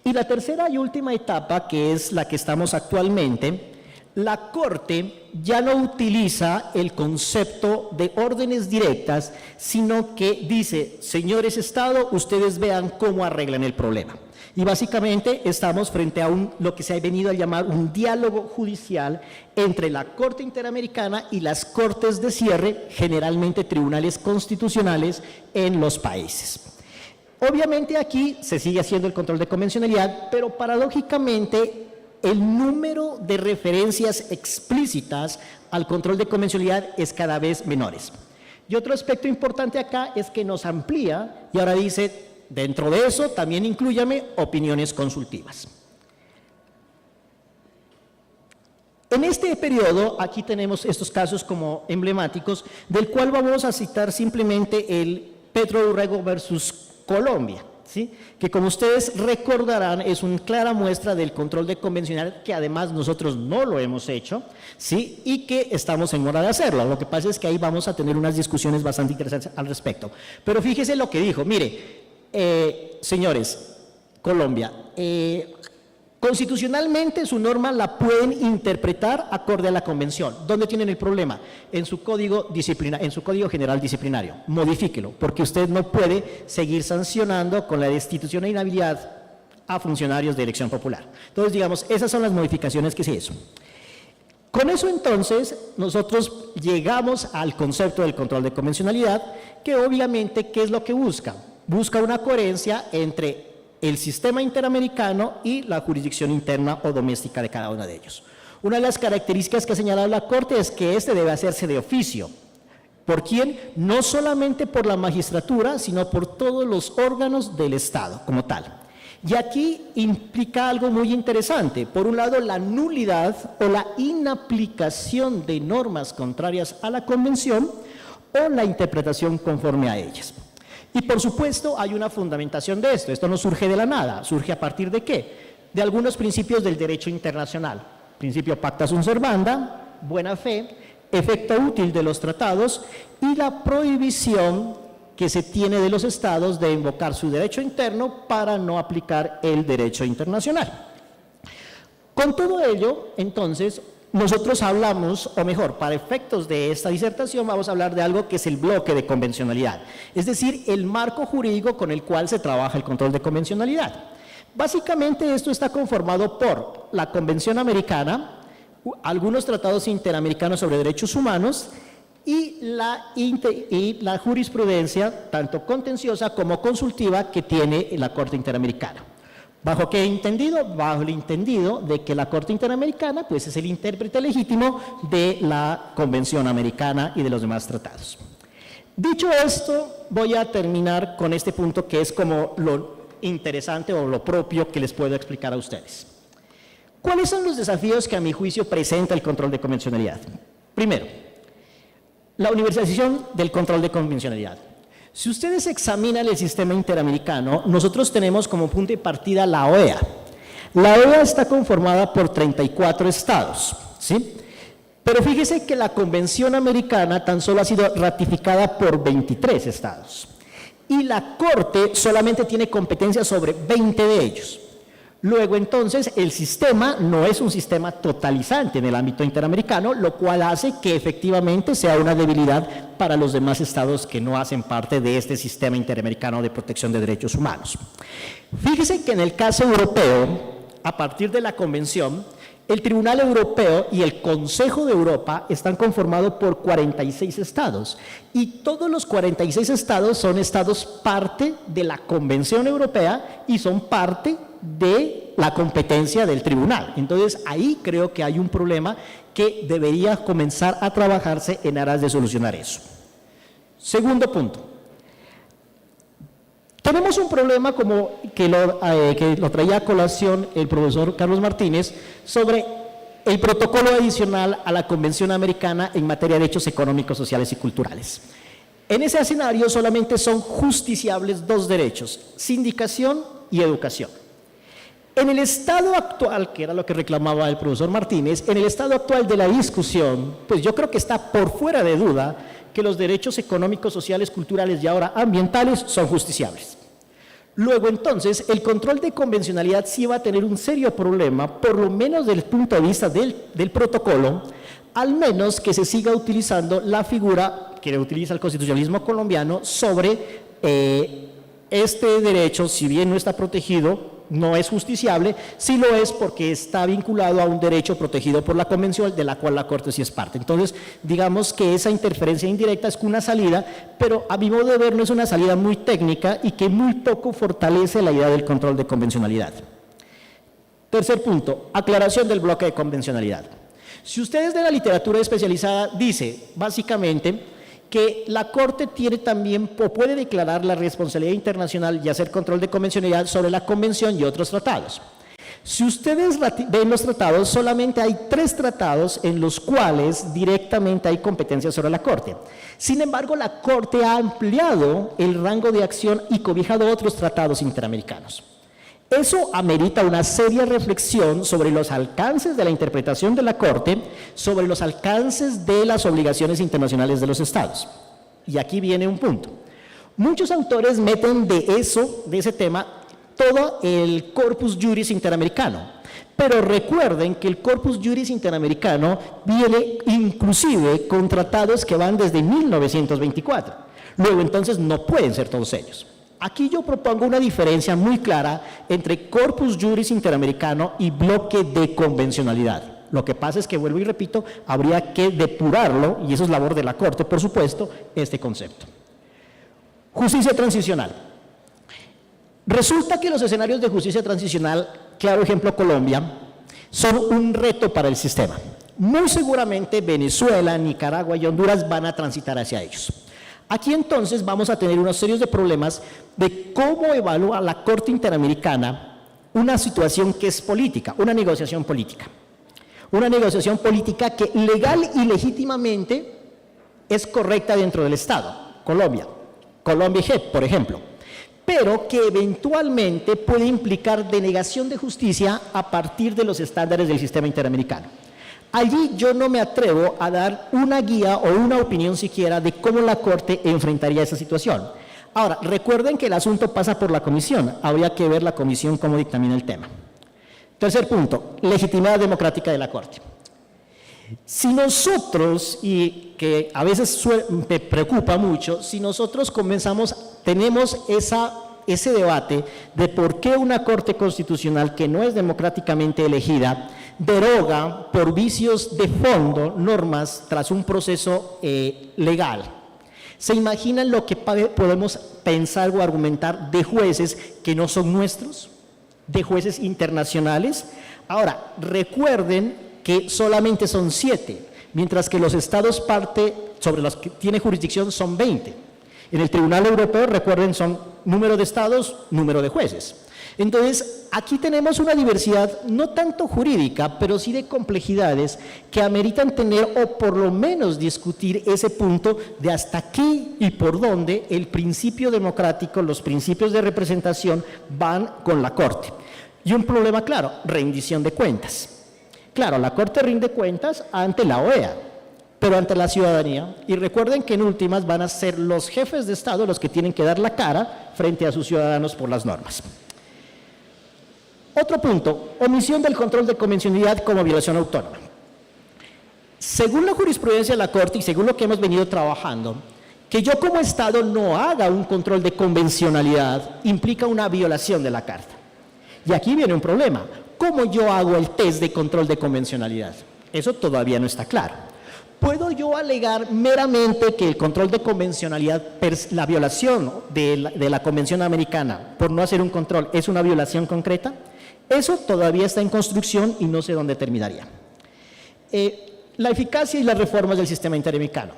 Y la tercera y última etapa, que es la que estamos actualmente, la Corte ya no utiliza el concepto de órdenes directas, sino que dice, señores Estado, ustedes vean cómo arreglan el problema. Y básicamente estamos frente a lo que se ha venido a llamar un diálogo judicial entre la Corte Interamericana y las cortes de cierre, generalmente tribunales constitucionales en los países. Obviamente aquí se sigue haciendo el control de convencionalidad, pero paradójicamente el número de referencias explícitas al control de convencionalidad es cada vez menores. Y otro aspecto importante acá es que nos amplía y ahora dice, dentro de eso también inclúyame opiniones consultivas. En este periodo, aquí tenemos estos casos como emblemáticos, del cual vamos a citar simplemente el Petro Urrego versus Colombia, ¿sí? Que como ustedes recordarán es una clara muestra del control de convencionalidad que además nosotros no lo hemos hecho, ¿sí? Y que estamos en hora de hacerlo. Lo que pasa es que ahí vamos a tener unas discusiones bastante interesantes al respecto. Pero fíjese lo que dijo, mire, señores, Colombia, constitucionalmente su norma la pueden interpretar acorde a la convención. ¿Dónde tienen el problema? En su código disciplinario, en su código general disciplinario. Modifíquelo, porque usted no puede seguir sancionando con la destitución e inhabilidad a funcionarios de elección popular. Entonces, digamos, esas son las modificaciones que se hizo. Con eso entonces nosotros llegamos al concepto del control de convencionalidad, que obviamente, ¿qué es lo que busca? Busca una coherencia entre el sistema interamericano y la jurisdicción interna o doméstica de cada uno de ellos. Una de las características que ha señalado la Corte es que este debe hacerse de oficio. ¿Por quién? No solamente por la magistratura, sino por todos los órganos del Estado como tal. Y aquí implica algo muy interesante. Por un lado, la nulidad o la inaplicación de normas contrarias a la Convención o la interpretación conforme a ellas. Y por supuesto hay una fundamentación de esto. Esto no surge de la nada. ¿Surge a partir de qué? De algunos principios del derecho internacional. Principio pacta sunt servanda, buena fe, efecto útil de los tratados y la prohibición que se tiene de los estados de invocar su derecho interno para no aplicar el derecho internacional. Con todo ello, entonces, nosotros hablamos, o mejor, para efectos de esta disertación vamos a hablar de algo que es el bloque de convencionalidad, es decir, el marco jurídico con el cual se trabaja el control de convencionalidad. Básicamente esto está conformado por la Convención Americana, algunos tratados interamericanos sobre derechos humanos y la jurisprudencia, tanto contenciosa como consultiva, que tiene la Corte Interamericana. ¿Bajo qué entendido? Bajo el entendido de que la Corte Interamericana pues, es el intérprete legítimo de la Convención Americana y de los demás tratados. Dicho esto, voy a terminar con este punto que es como lo interesante o lo propio que les puedo explicar a ustedes. ¿Cuáles son los desafíos que a mi juicio presenta el control de convencionalidad? Primero, la universalización del control de convencionalidad. Si ustedes examinan el sistema interamericano, nosotros tenemos como punto de partida la OEA. La OEA está conformada por 34 estados, ¿sí? Pero fíjese que la Convención Americana tan solo ha sido ratificada por 23 estados. Y la Corte solamente tiene competencia sobre 20 de ellos. Luego, entonces, el sistema no es un sistema totalizante en el ámbito interamericano, lo cual hace que efectivamente sea una debilidad para los demás estados que no hacen parte de este sistema interamericano de protección de derechos humanos. Fíjese que en el caso europeo, a partir de la Convención, el Tribunal Europeo y el Consejo de Europa están conformados por 46 estados y todos los 46 estados son estados parte de la Convención Europea y son parte de la competencia del tribunal. Entonces ahí creo que hay un problema que debería comenzar a trabajarse en aras de solucionar eso. Segundo punto. Tenemos un problema como que lo traía a colación el profesor Carlos Martínez sobre el protocolo adicional a la Convención Americana en materia de derechos económicos, sociales y culturales. En ese escenario solamente son justiciables dos derechos, sindicación y educación. En el estado actual, que era lo que reclamaba el profesor Martínez, en el estado actual de la discusión, pues yo creo que está por fuera de duda que los derechos económicos, sociales, culturales y ahora ambientales son justiciables. Luego, entonces, el control de convencionalidad sí va a tener un serio problema, por lo menos desde el punto de vista del protocolo, al menos que se siga utilizando la figura que utiliza el constitucionalismo colombiano sobre este derecho, si bien no está protegido, no es justiciable, sí lo es porque está vinculado a un derecho protegido por la Convención, de la cual la Corte sí es parte. Entonces, digamos que esa interferencia indirecta es una salida, pero a mi modo de ver no es una salida muy técnica y que muy poco fortalece la idea del control de convencionalidad. Tercer punto, aclaración del bloque de convencionalidad. Si ustedes de la literatura especializada dice, básicamente, que la Corte tiene también o puede declarar la responsabilidad internacional y hacer control de convencionalidad sobre la Convención y otros tratados. Si ustedes ven los tratados, solamente hay 3 tratados en los cuales directamente hay competencia sobre la Corte. Sin embargo, la Corte ha ampliado el rango de acción y cobijado otros tratados interamericanos. Eso amerita una seria reflexión sobre los alcances de la interpretación de la Corte, sobre los alcances de las obligaciones internacionales de los Estados. Y aquí viene un punto. Muchos autores meten de ese tema, todo el corpus juris interamericano. Pero recuerden que el corpus juris interamericano viene inclusive con tratados que van desde 1924. Luego, entonces, no pueden ser todos ellos. Aquí yo propongo una diferencia muy clara entre corpus juris interamericano y bloque de convencionalidad. Lo que pasa es que, vuelvo y repito, habría que depurarlo, y eso es labor de la Corte, por supuesto, este concepto. Justicia transicional. Resulta que los escenarios de justicia transicional, claro ejemplo Colombia, son un reto para el sistema. Muy seguramente Venezuela, Nicaragua y Honduras van a transitar hacia ellos. Aquí entonces vamos a tener unos serios de problemas de cómo evalúa la Corte Interamericana una situación que es política, una negociación política. Una negociación política que legal y legítimamente es correcta dentro del Estado, Colombia y JEP, por ejemplo, pero que eventualmente puede implicar denegación de justicia a partir de los estándares del sistema interamericano. Allí yo no me atrevo a dar una guía o una opinión siquiera de cómo la Corte enfrentaría esa situación. Ahora, recuerden que el asunto pasa por la Comisión, habría que ver la Comisión cómo dictamina el tema. Tercer punto, legitimidad democrática de la Corte. Si nosotros, y que a veces me preocupa mucho, si nosotros tenemos ese debate de por qué una Corte Constitucional que no es democráticamente elegida deroga por vicios de fondo normas tras un proceso legal. ¿Se imaginan lo que podemos pensar o argumentar de jueces que no son nuestros? ¿De jueces internacionales? Ahora, recuerden que solamente son 7, mientras que los estados parte sobre los que tiene jurisdicción son 20. En el Tribunal Europeo, recuerden, son número de estados, número de jueces. Entonces, aquí tenemos una diversidad no tanto jurídica, pero sí de complejidades que ameritan tener o por lo menos discutir ese punto de hasta qué y por dónde el principio democrático, los principios de representación van con la Corte. Y un problema claro, rendición de cuentas. Claro, la Corte rinde cuentas ante la OEA, pero ante la ciudadanía. Y recuerden que en últimas van a ser los jefes de Estado los que tienen que dar la cara frente a sus ciudadanos por las normas. Otro punto, omisión del control de convencionalidad como violación autónoma. Según la jurisprudencia de la Corte y según lo que hemos venido trabajando, que yo como Estado no haga un control de convencionalidad implica una violación de la Carta. Y aquí viene un problema. ¿Cómo yo hago el test de control de convencionalidad? Eso todavía no está claro. ¿Puedo yo alegar meramente que el control de convencionalidad, la violación de la Convención Americana por no hacer un control es una violación concreta? Eso todavía está en construcción y no sé dónde terminaría. La eficacia y las reformas del sistema interamericano.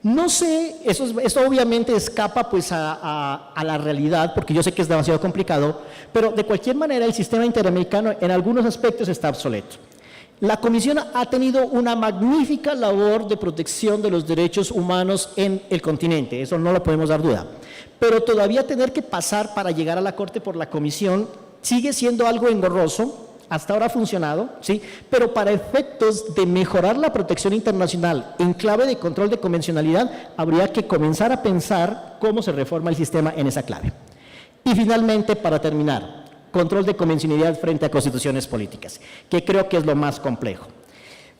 No sé, eso obviamente escapa pues a la realidad, porque yo sé que es demasiado complicado, pero de cualquier manera el sistema interamericano en algunos aspectos está obsoleto. La Comisión ha tenido una magnífica labor de protección de los derechos humanos en el continente, eso no lo podemos dar duda, pero todavía tener que pasar para llegar a la Corte por la Comisión sigue siendo algo engorroso. Hasta ahora ha funcionado, ¿sí? Pero para efectos de mejorar la protección internacional en clave de control de convencionalidad, habría que comenzar a pensar cómo se reforma el sistema en esa clave. Y finalmente, para terminar, control de convencionalidad frente a constituciones políticas, que creo que es lo más complejo.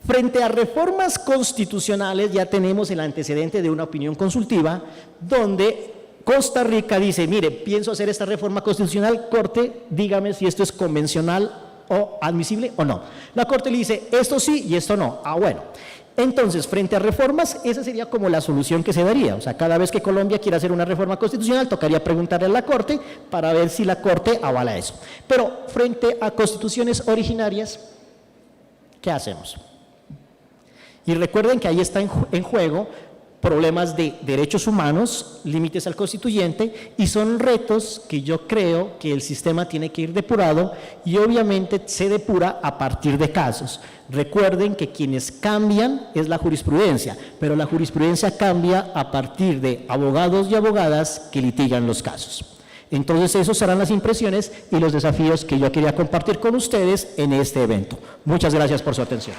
Frente a reformas constitucionales ya tenemos el antecedente de una opinión consultiva donde Costa Rica dice, mire, pienso hacer esta reforma constitucional, Corte, dígame si esto es convencional o admisible o no. La Corte le dice, esto sí y esto no. Ah, bueno. Entonces, frente a reformas, esa sería como la solución que se daría. O sea, cada vez que Colombia quiera hacer una reforma constitucional, tocaría preguntarle a la Corte para ver si la Corte avala eso. Pero frente a constituciones originarias, ¿qué hacemos? Y recuerden que ahí está en juego problemas de derechos humanos, límites al constituyente, y son retos que yo creo que el sistema tiene que ir depurado, y obviamente se depura a partir de casos. Recuerden que quienes cambian es la jurisprudencia, pero la jurisprudencia cambia a partir de abogados y abogadas que litigan los casos. Entonces, esos serán las impresiones y los desafíos que yo quería compartir con ustedes en este evento. Muchas gracias por su atención.